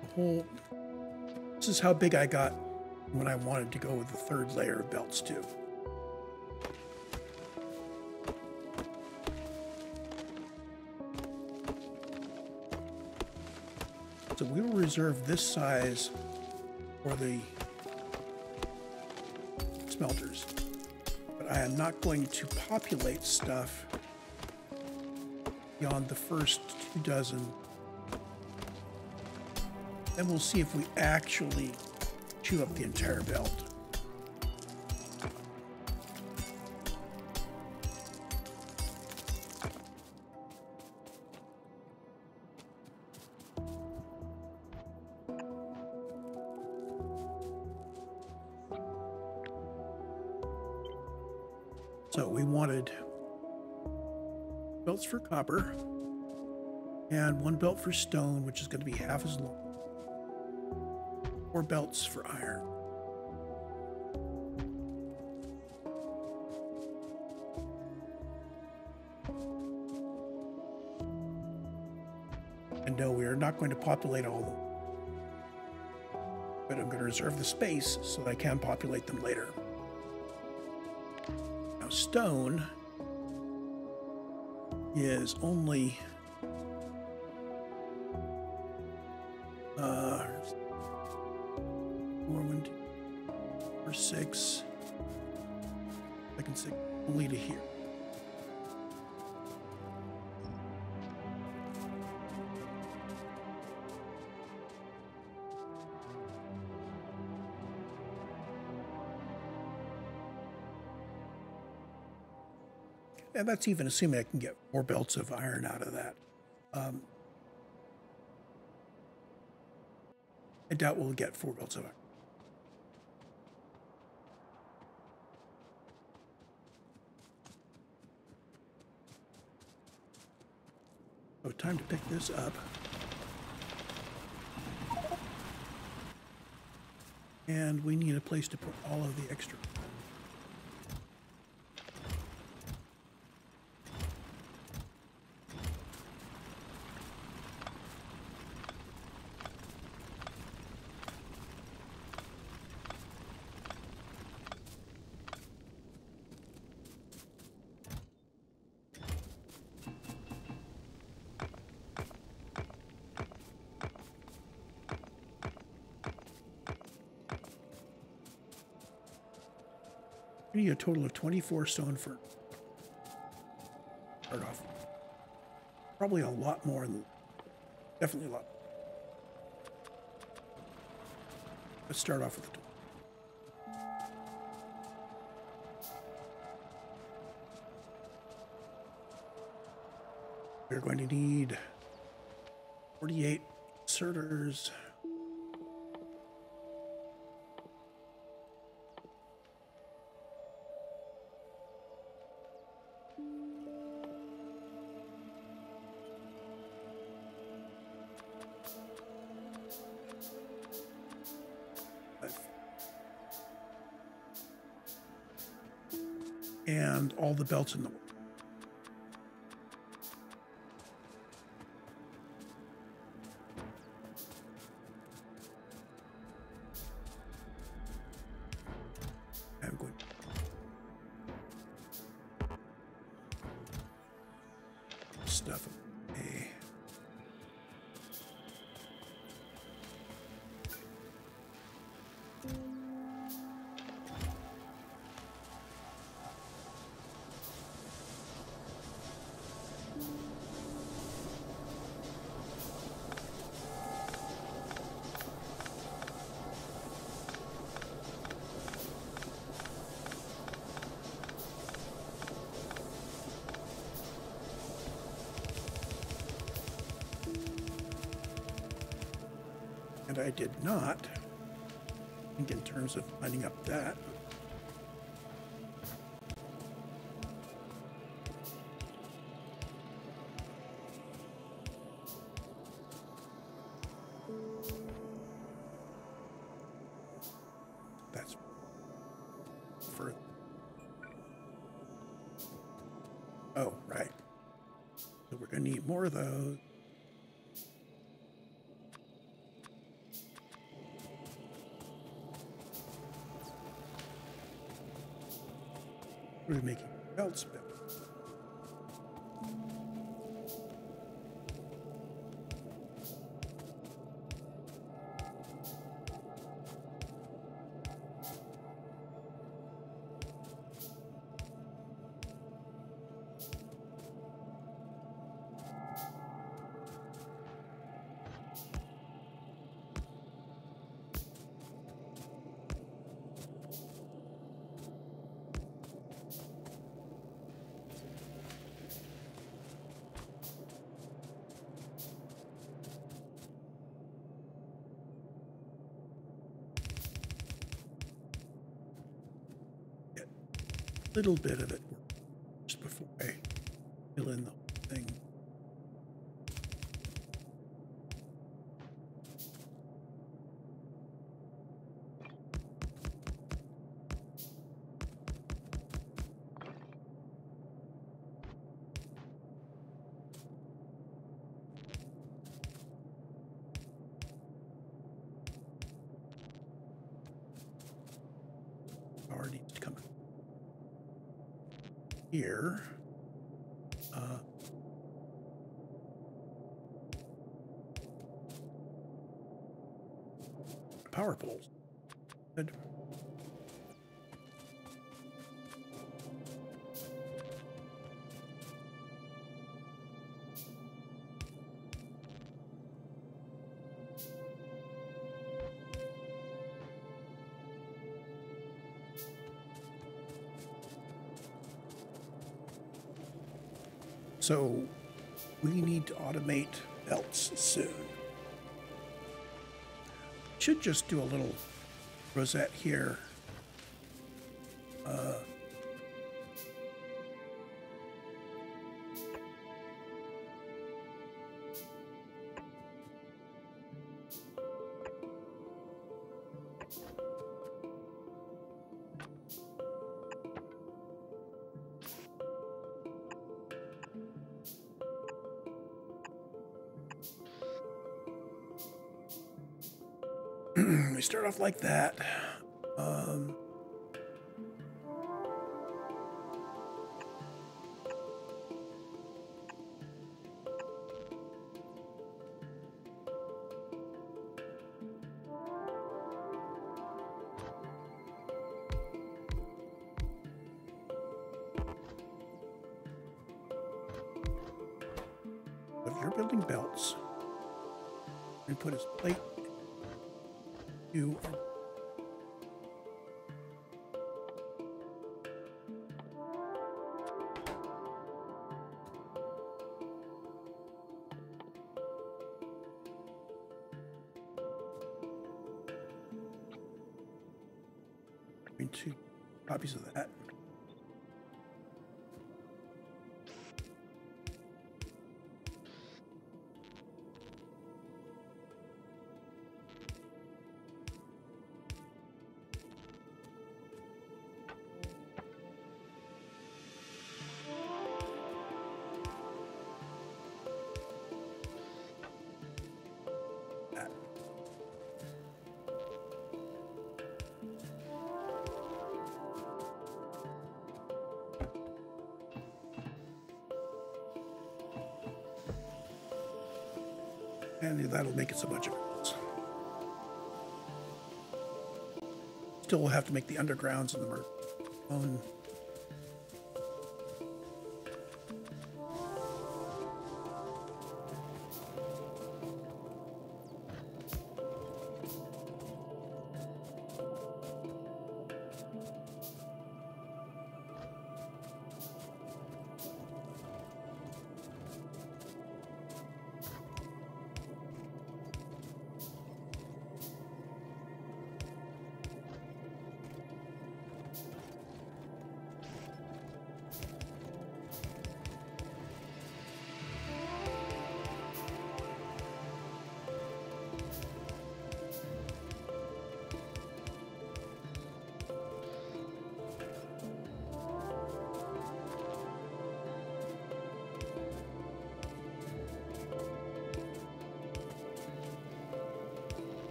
Speaker 1: the whole. This is how big I got when I wanted to go with the third layer of belts too. So we will reserve this size for the smelters, but I am not going to populate stuff beyond the first 2 dozen. Then we'll see if we actually chew up the entire belt. So we wanted belts for copper and one belt for stone, which is going to be half as long. 4 belts for iron. And no, we are not going to populate all of them. But I'm going to reserve the space so that I can populate them later. Now, stone is only 6. I can say only to here. And that's even assuming I can get 4 belts of iron out of that. I doubt we'll get 4 belts of iron. So time to pick this up. And we need a place to put all of the extra. We need a total of 24 stone for start off. Probably a lot more than, definitely a lot. Let's start off with the 20. We're going to need 48 inserters. And all the belts in the world. I'm going to stuff away. And I did not think in terms of lining up that. That's further. Oh, right. So we're going to need more of those. We're making belts better. little bit of it just before I fill in the whole thing. Power needs to come here. Power poles. Good. So we need to automate belts soon. Should just do a little rosette here. We start off like that. If you're building belts, we put his plate. You are going to copies of that. And that'll make it so much of it. Still will have to make the undergrounds and the own.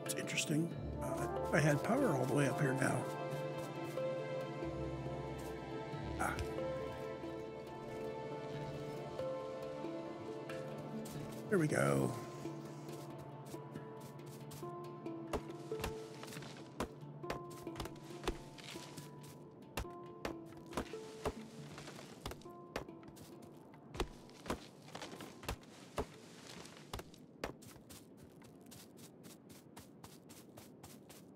Speaker 1: It's interesting. I had power all the way up here now. Ah. There we go.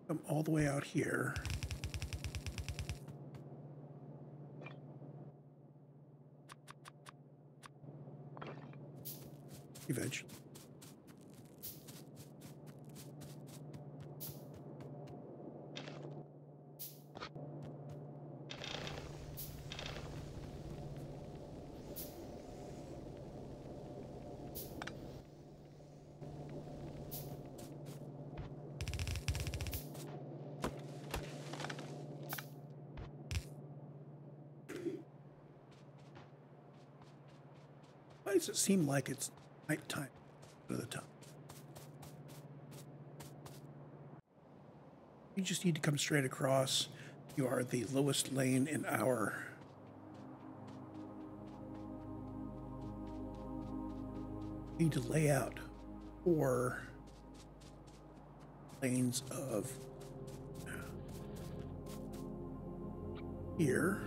Speaker 1: Come all the way out here. eventually. Why does it seem like it's nighttime most of the time? You just need to come straight across. You are the lowest lane in our need to lay out 4 lanes of here.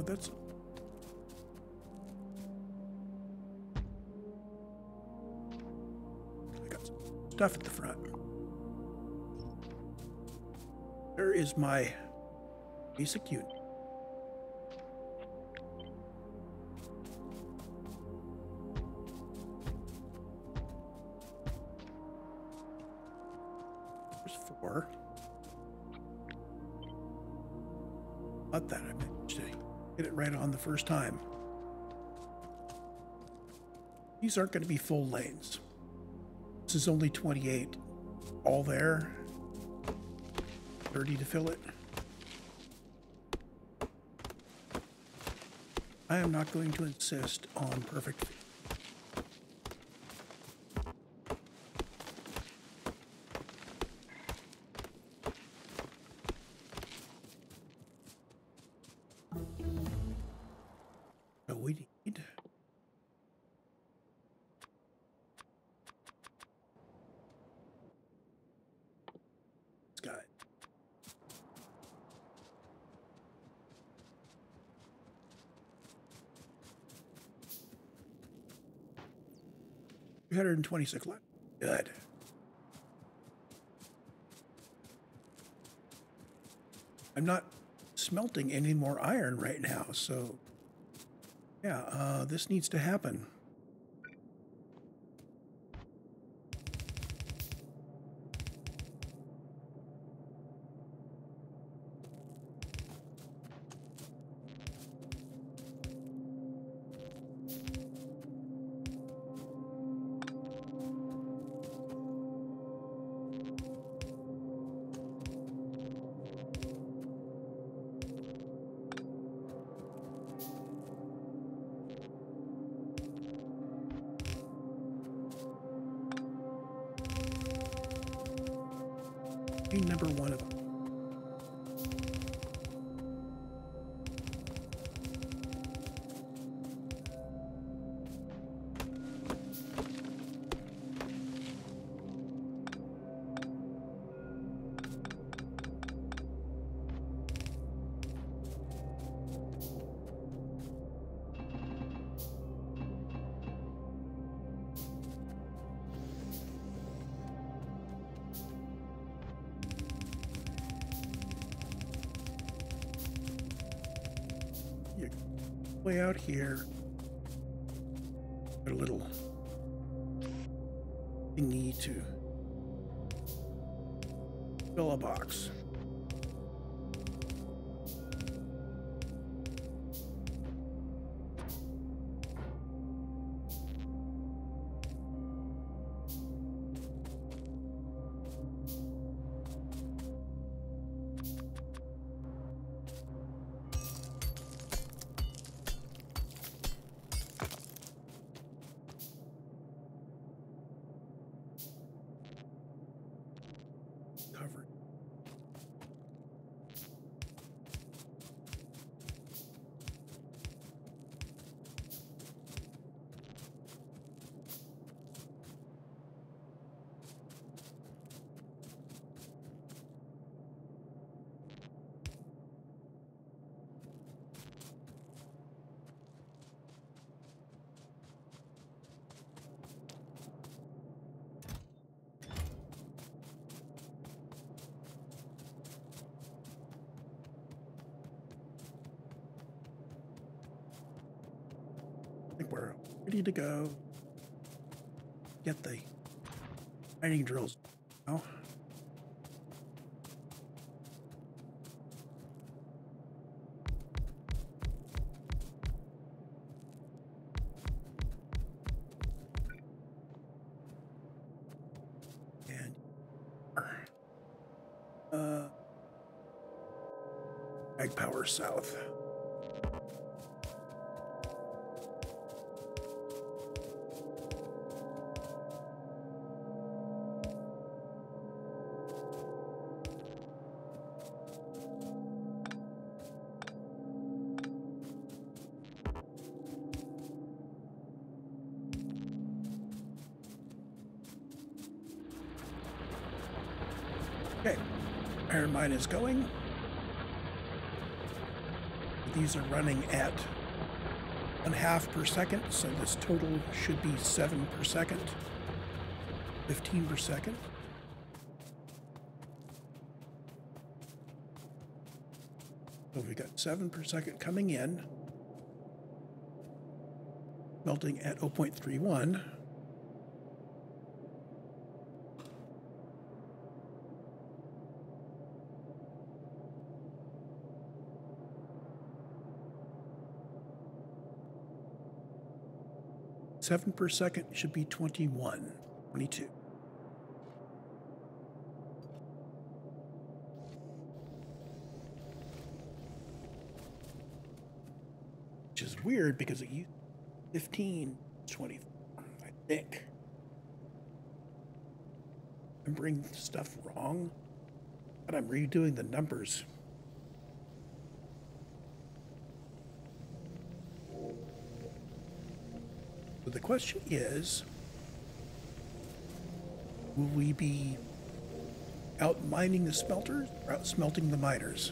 Speaker 1: That's I got some stuff at the front. There is my basic unit. There's 4. Not that I managed to get it right on the first time. These aren't going to be full lanes. This is only 28. All there. 30 to fill it. I am not going to insist on perfect. So we need this guy. $326 left. Good. I'm not smelting any more iron right now, so yeah, this needs to happen. Number 1 of them. Way out here, got a little thingy to fill a box. Covered. I think we're ready to go. Get the mining drills now. And ag power south. Okay, iron mine is going. These are running at 1/2 per second, so this total should be 7 per second, 15 per second. So we got 7 per second coming in, melting at 0.31. Seven per second should be 21, 22. Which is weird because it used 15, 24, I think. I'm bringing stuff wrong, but I'm redoing the numbers. So the question is, will we be out mining the smelters or out smelting the miners?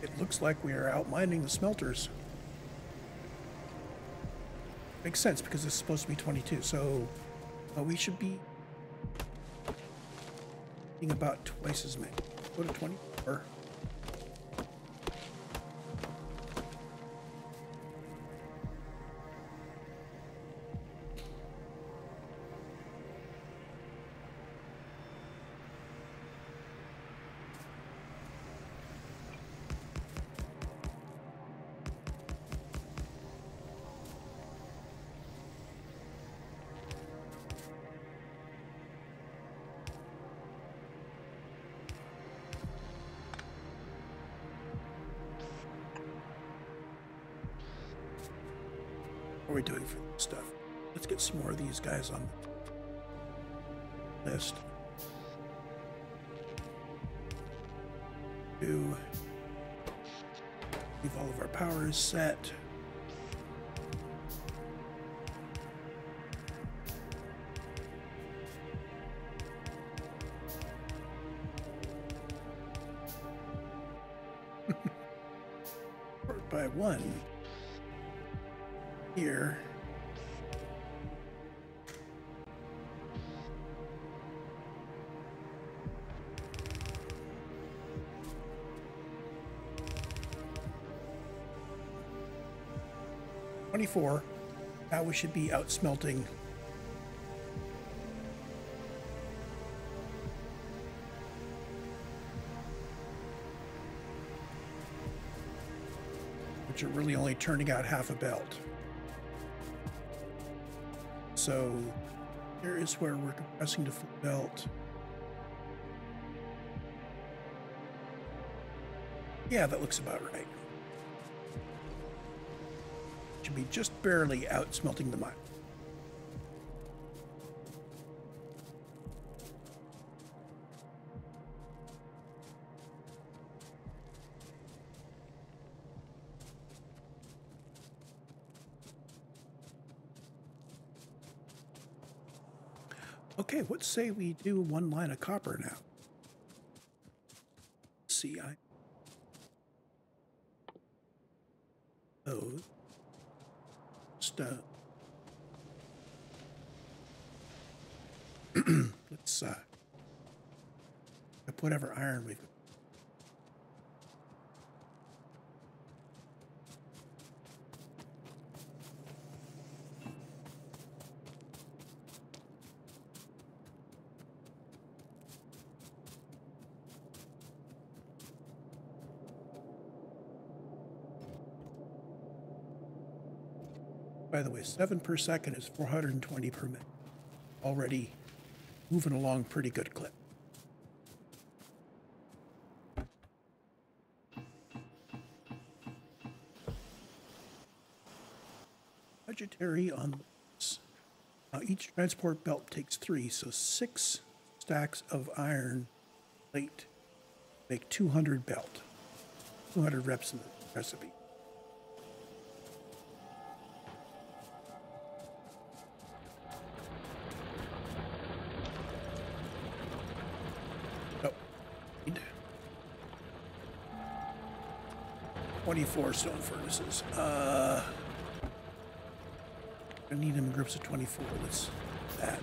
Speaker 1: It looks like we are out mining the smelters. Makes sense because it's supposed to be 22, so we should be being about twice as many. Go to 24. What are we doing for this stuff? Let's get some more of these guys on the list. Leave all of our powers set. Short by 1. Here. $24. Now we should be out smelting. Which are really only turning out half a belt. So here is where we're compressing to full belt. Yeah, that looks about right. Should be just barely out smelting the mine. Okay, let's say we do 1 line of copper now. Let's those. Stone. Let's up whatever iron we've got. By the way, 7 per second is 420 per minute. Already moving along pretty good clip. Budgetary on this. Now each transport belt takes 3, so 6 stacks of iron plate make 200 belt. 200 reps in the recipe. Oh, need 24 stone furnaces. I need them in groups of 24. Let's do that.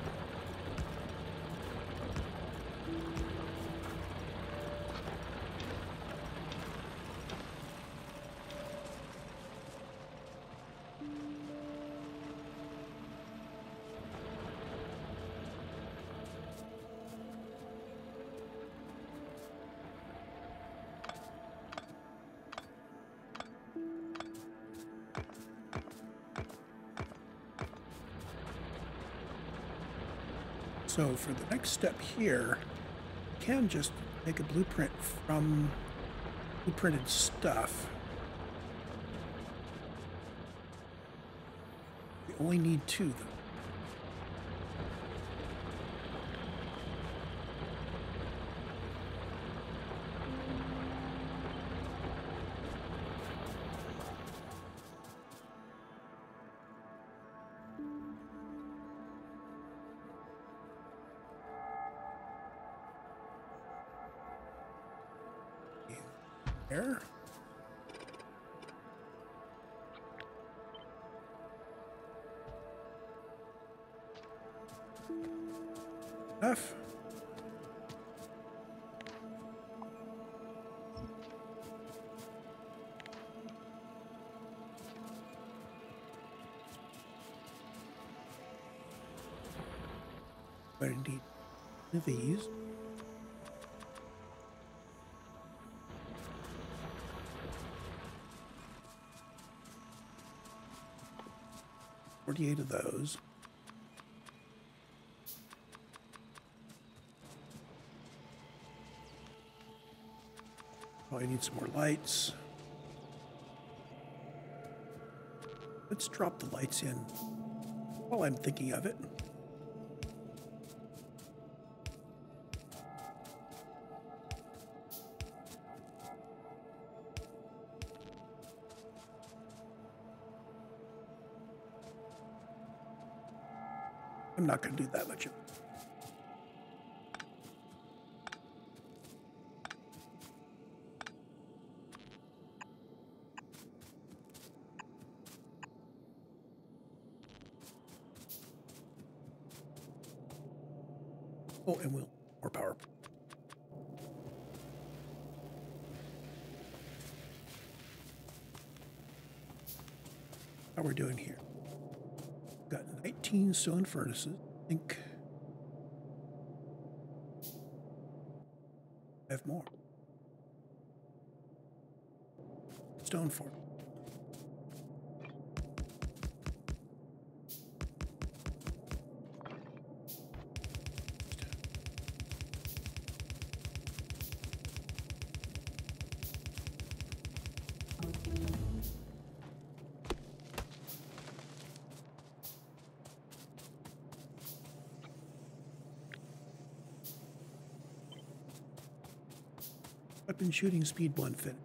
Speaker 1: So for the next step here, you can just make a blueprint from blueprinted stuff. We only need 2 though. There. Enough. But indeed, of these. Of those. Probably need some more lights. Let's drop the lights in while I'm thinking of it. I'm not going to do that much of it. Oh, and we'll more power. How we're doing here? Got 19 stone furnaces. I think I have more. Stone for. Weapon shooting speed 150.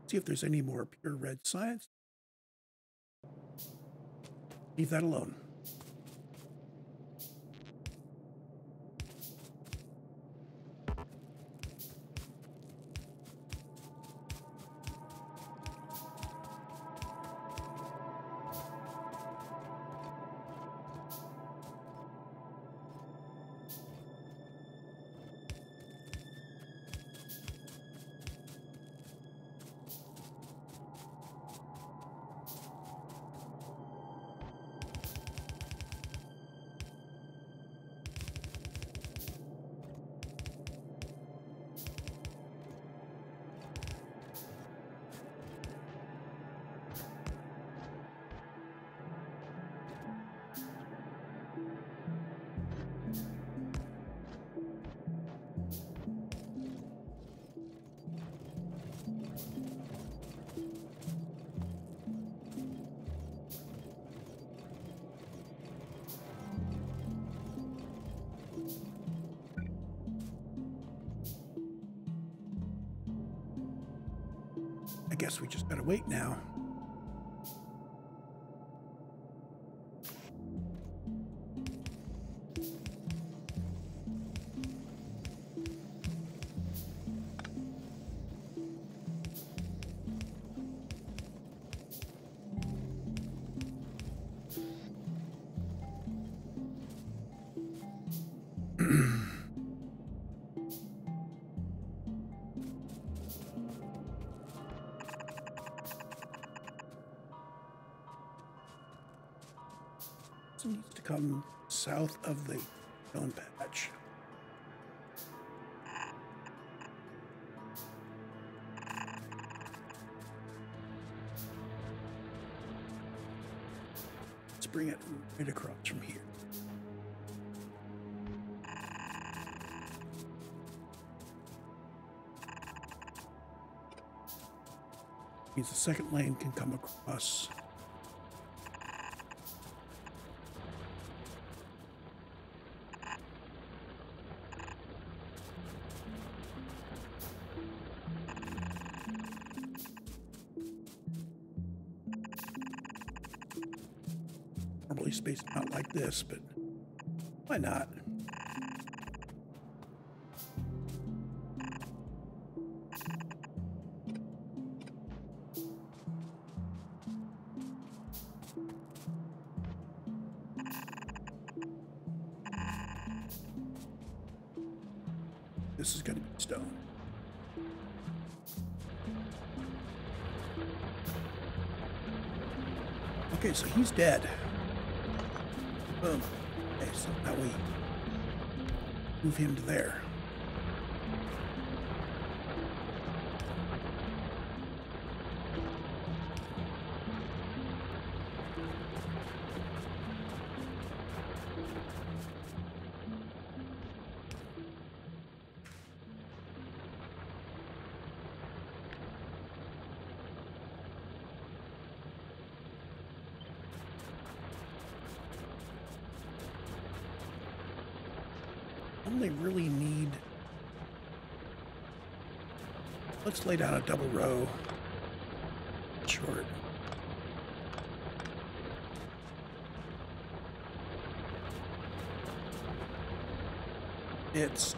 Speaker 1: See if there's any more pure red science. Leave that alone. guess we just gotta wait now. It needs to come south of the stone patch. Let's bring it right across from here. Means the second lane can come across. Normally spaced out like this, but why not? This is going to be stone. Okay, so he's dead. Boom. Okay, so now we move him to there. Only really need, let's lay down a double row short.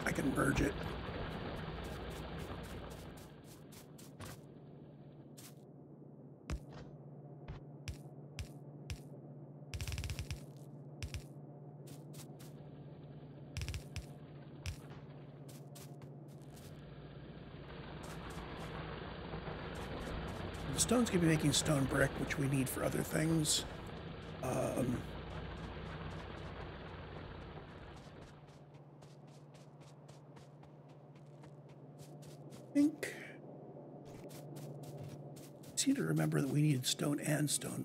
Speaker 1: I can merge it. The stone's going to be making stone brick, which we need for other things. I think I seem to remember that we needed stone and stone.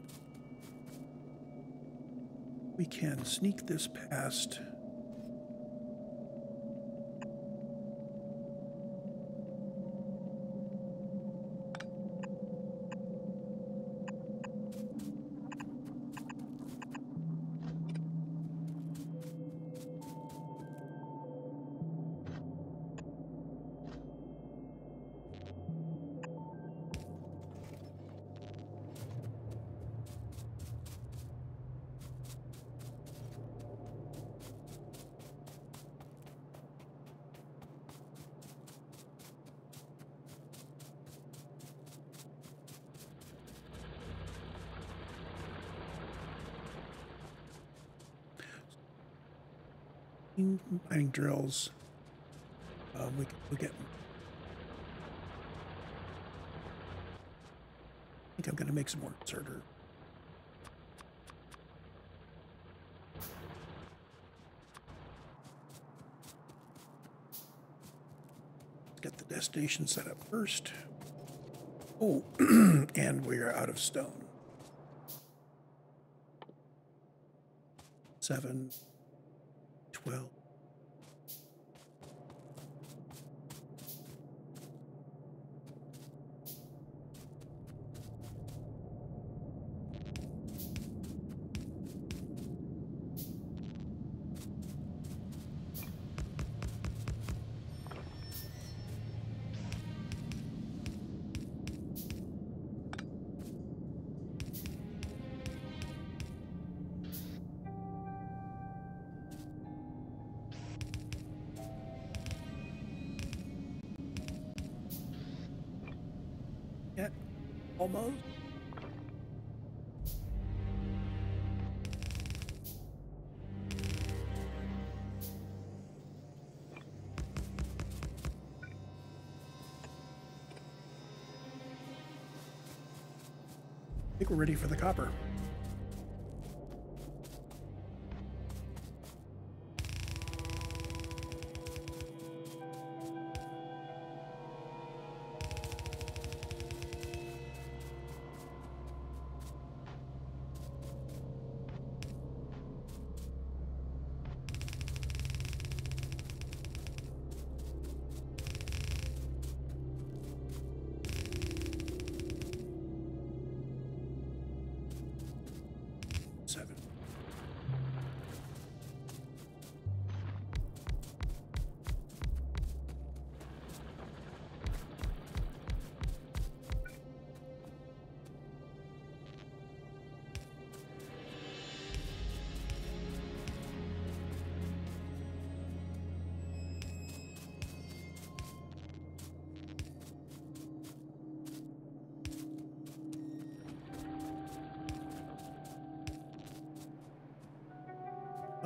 Speaker 1: We can sneak this past. Mining drills. We get. I think I'm going to make some more inserter. Let's get the destination set up first. Oh, and we are out of stone. 7, 12. Almost. I think we're ready for the copper. Seven.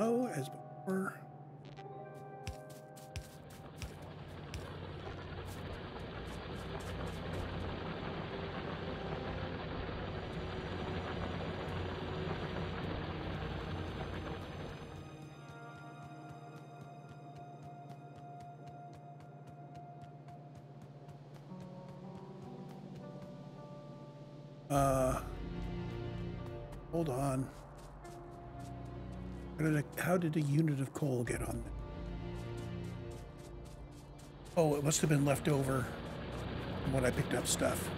Speaker 1: Oh, as before. Hold on. How did a unit of coal get on there? Oh, it must have been left over from when I picked up stuff.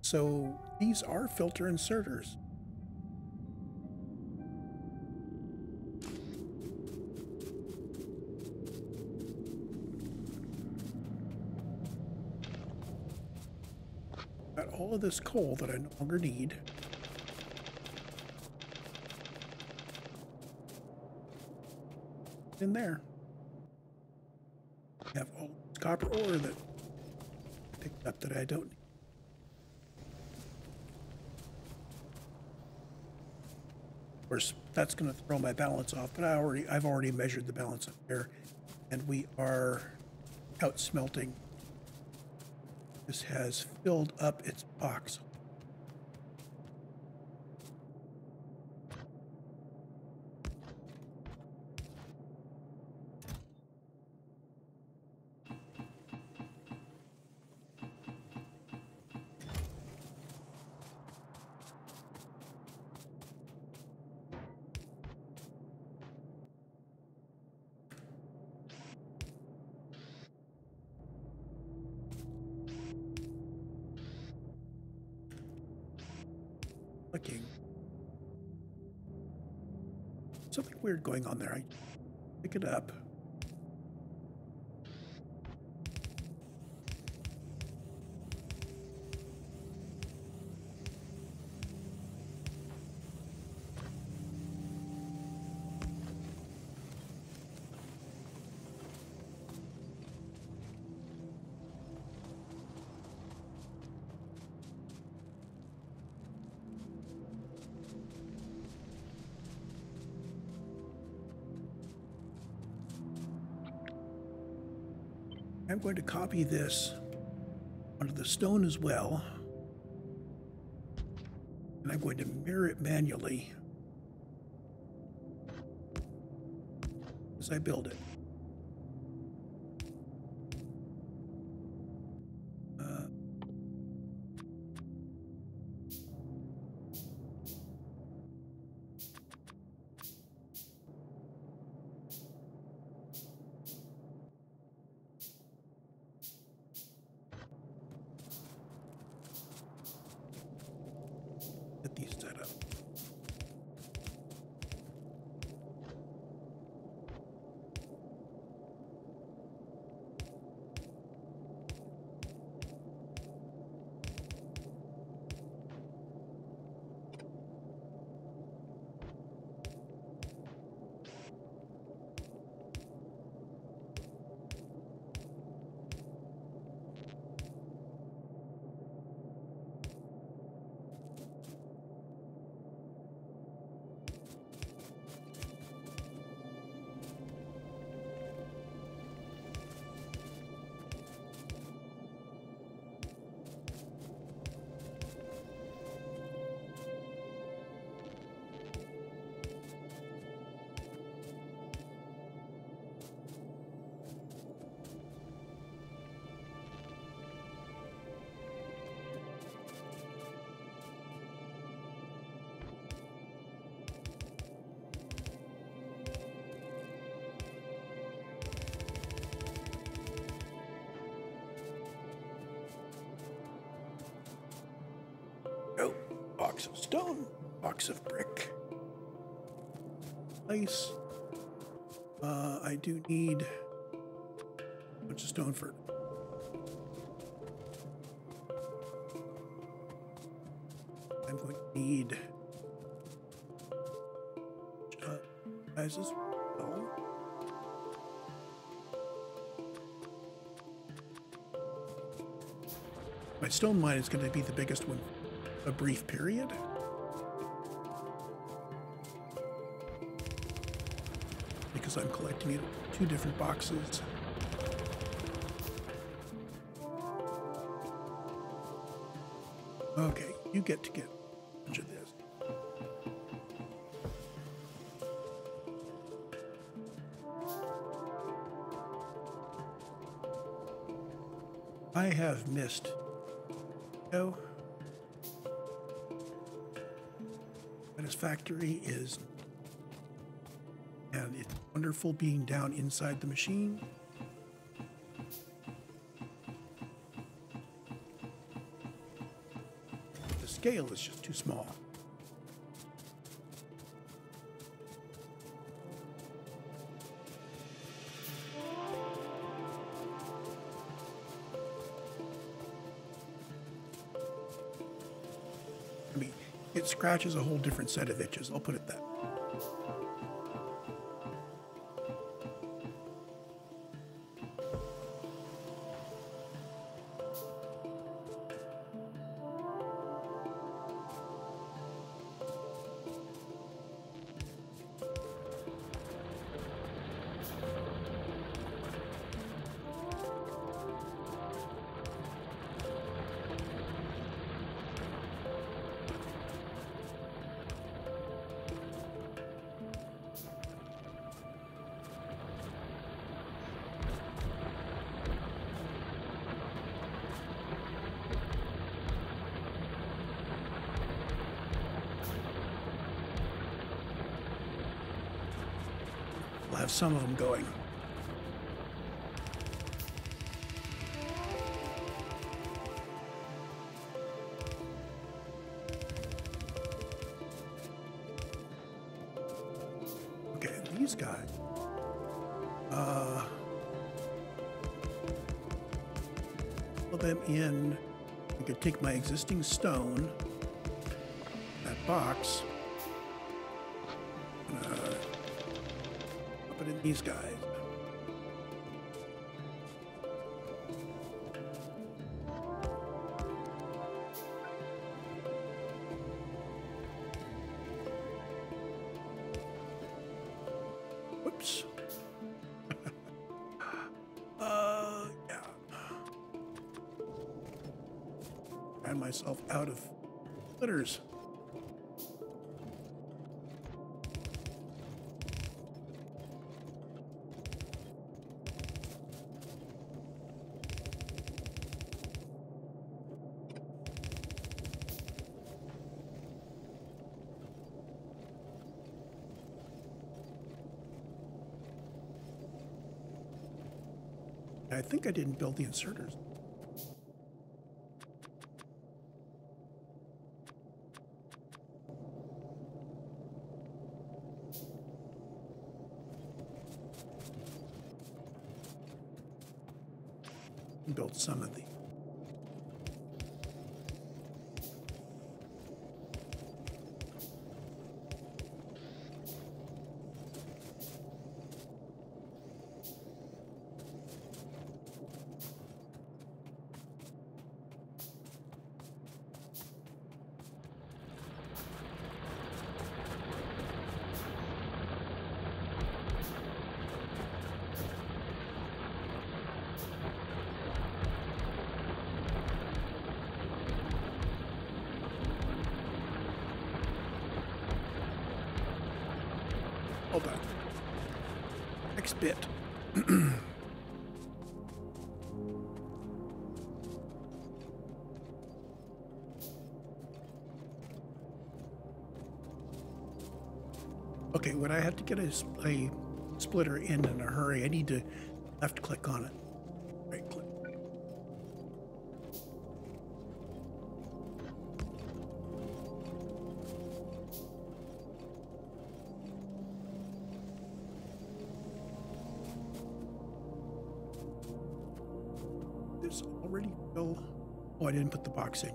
Speaker 1: So these are filter inserters. Got all of this coal that I no longer need. In there. I have all this copper ore that I picked up that I don't need. Of course, that's going to throw my balance off, but I've already measured the balance up there, and we are out smelting. This has filled up its box. Clicking. Something weird going on there. I pick it up. I'm going to copy this onto the stone as well. And I'm going to mirror it manually as I build it. Get these set up. Box of stone, box of brick. Place. I do need a bunch of stone for. I'm going to need sizes. My stone mine is going to be the biggest one, a brief period. Because I'm collecting it in 2 different boxes. Okay, you get a bunch of this. I have missed. Oh, this factory is, and it's wonderful being down inside the machine. The scale is just too small. I mean, it scratches a whole different set of itches, I'll put it that way. We'll have some of them going. Okay, these guys. Put them in. I could take my existing stone, that box, put in these guys. Whoops. Yeah. Ran myself out of splitters. I think I didn't build the inserters. Built some of the. Hold on. Next bit. Okay, when I have to get a splitter in a hurry, I need to left click on it. Right click. already fill? Oh, I didn't put the box in.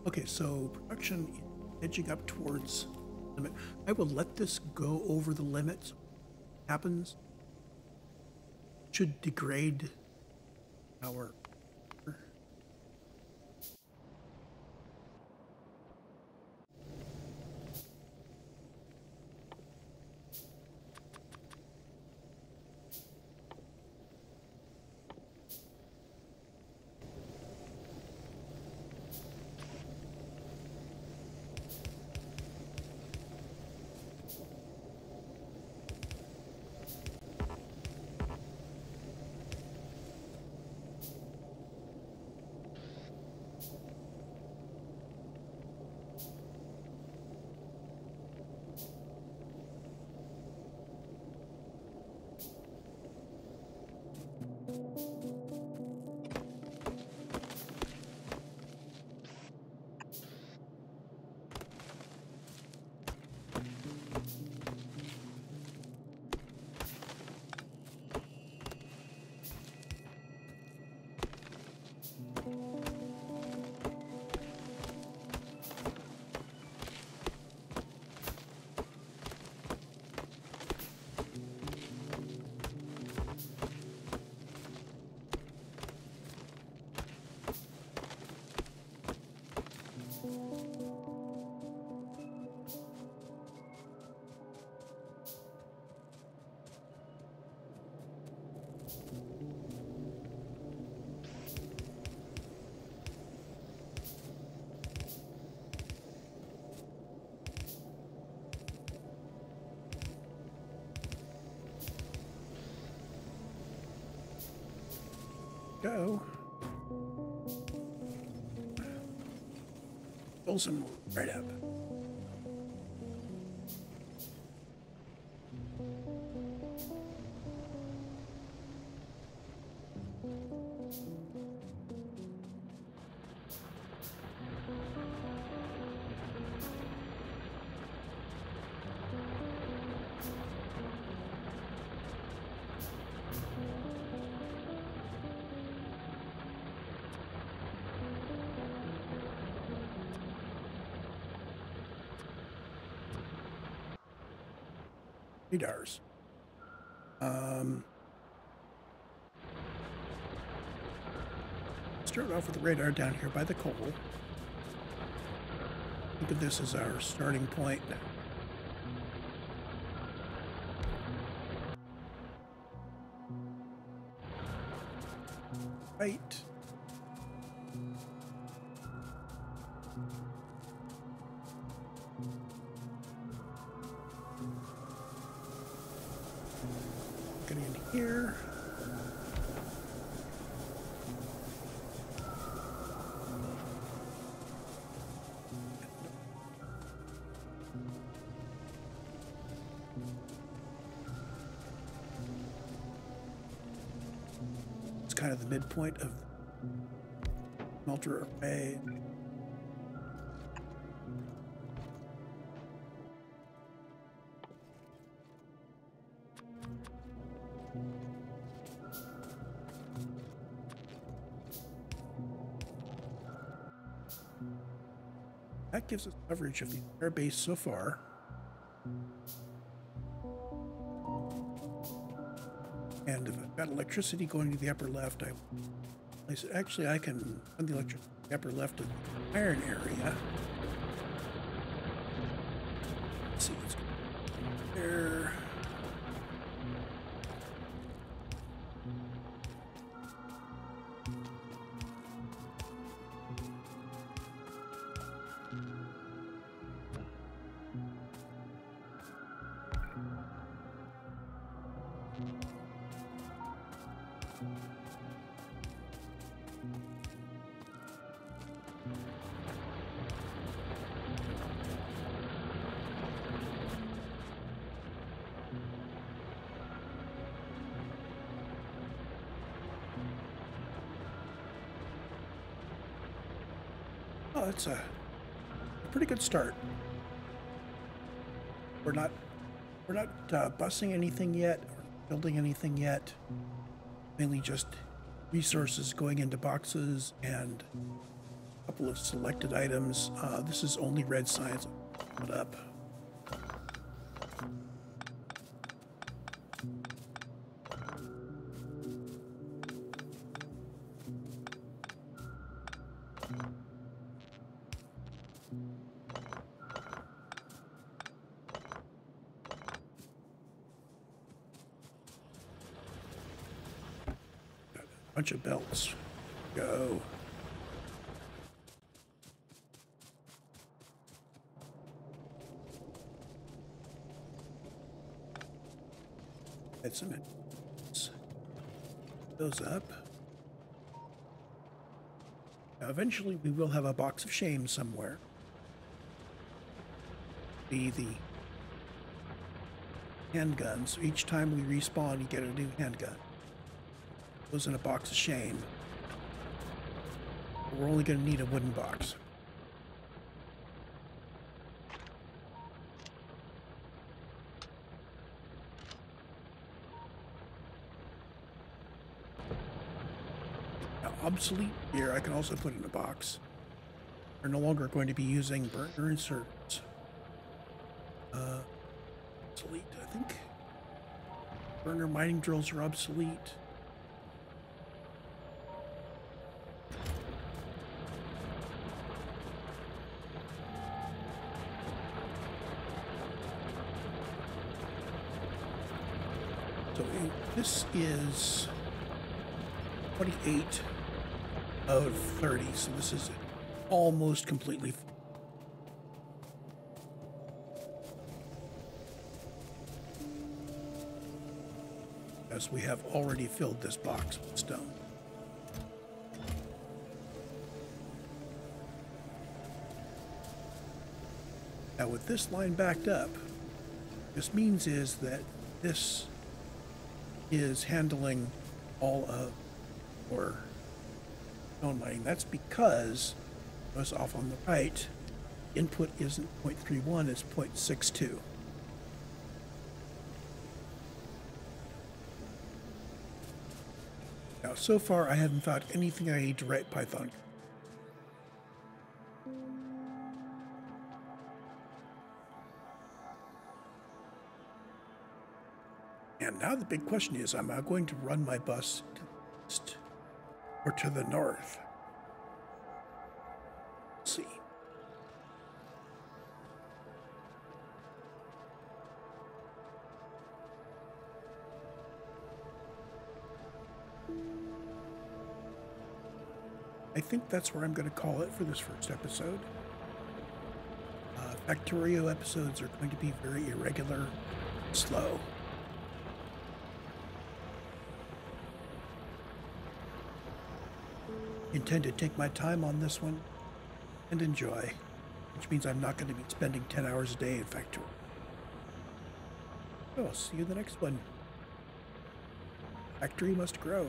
Speaker 1: Okay, so production is edging up towards the limit. I will let this go over the limit. So what happens should degrade our. Go. Pull some right up. Radars. Start off with the radar down here by the coal. Think of this as our starting point. Right. Getting in here. It's kind of the midpoint of the smelter array. That gives us coverage of the entire base so far. And if I've got electricity going to the upper left, actually I can run the electricity to the upper left of the iron area. Let's see what's going on there. Oh, it's a pretty good start. We're not bussing anything yet or building anything yet. Mainly just resources going into boxes and a couple of selected items. This is only red signs. Put up. Bunch of belts. Go. Add some those up. Now, eventually we will have a box of shame somewhere. Be the handgun. So each time we respawn, you get a new handgun. Goes in a box of shame. But we're only going to need a wooden box. Now, obsolete gear I can also put in a box. We're no longer going to be using burner inserts. Obsolete, I think. Burner mining drills are obsolete. So this is 28 of 30, so this is almost completely full. As we have already filled this box with stone. Now with this line backed up, this means is that this is handling all of our stone mining. That's because, notice off on the right, input isn't 0.31, it's 0.62. Now, so far, I haven't found anything I need to write Python. And now the big question is, am I going to run my bus to the east or to the north? Let's see. I think that's where I'm going to call it for this first episode. Factorio episodes are going to be very irregular, slow. Intend to take my time on this one and enjoy, which means I'm not going to be spending 10 hours a day in Factorio. So I'll see you in the next one. Factory must grow.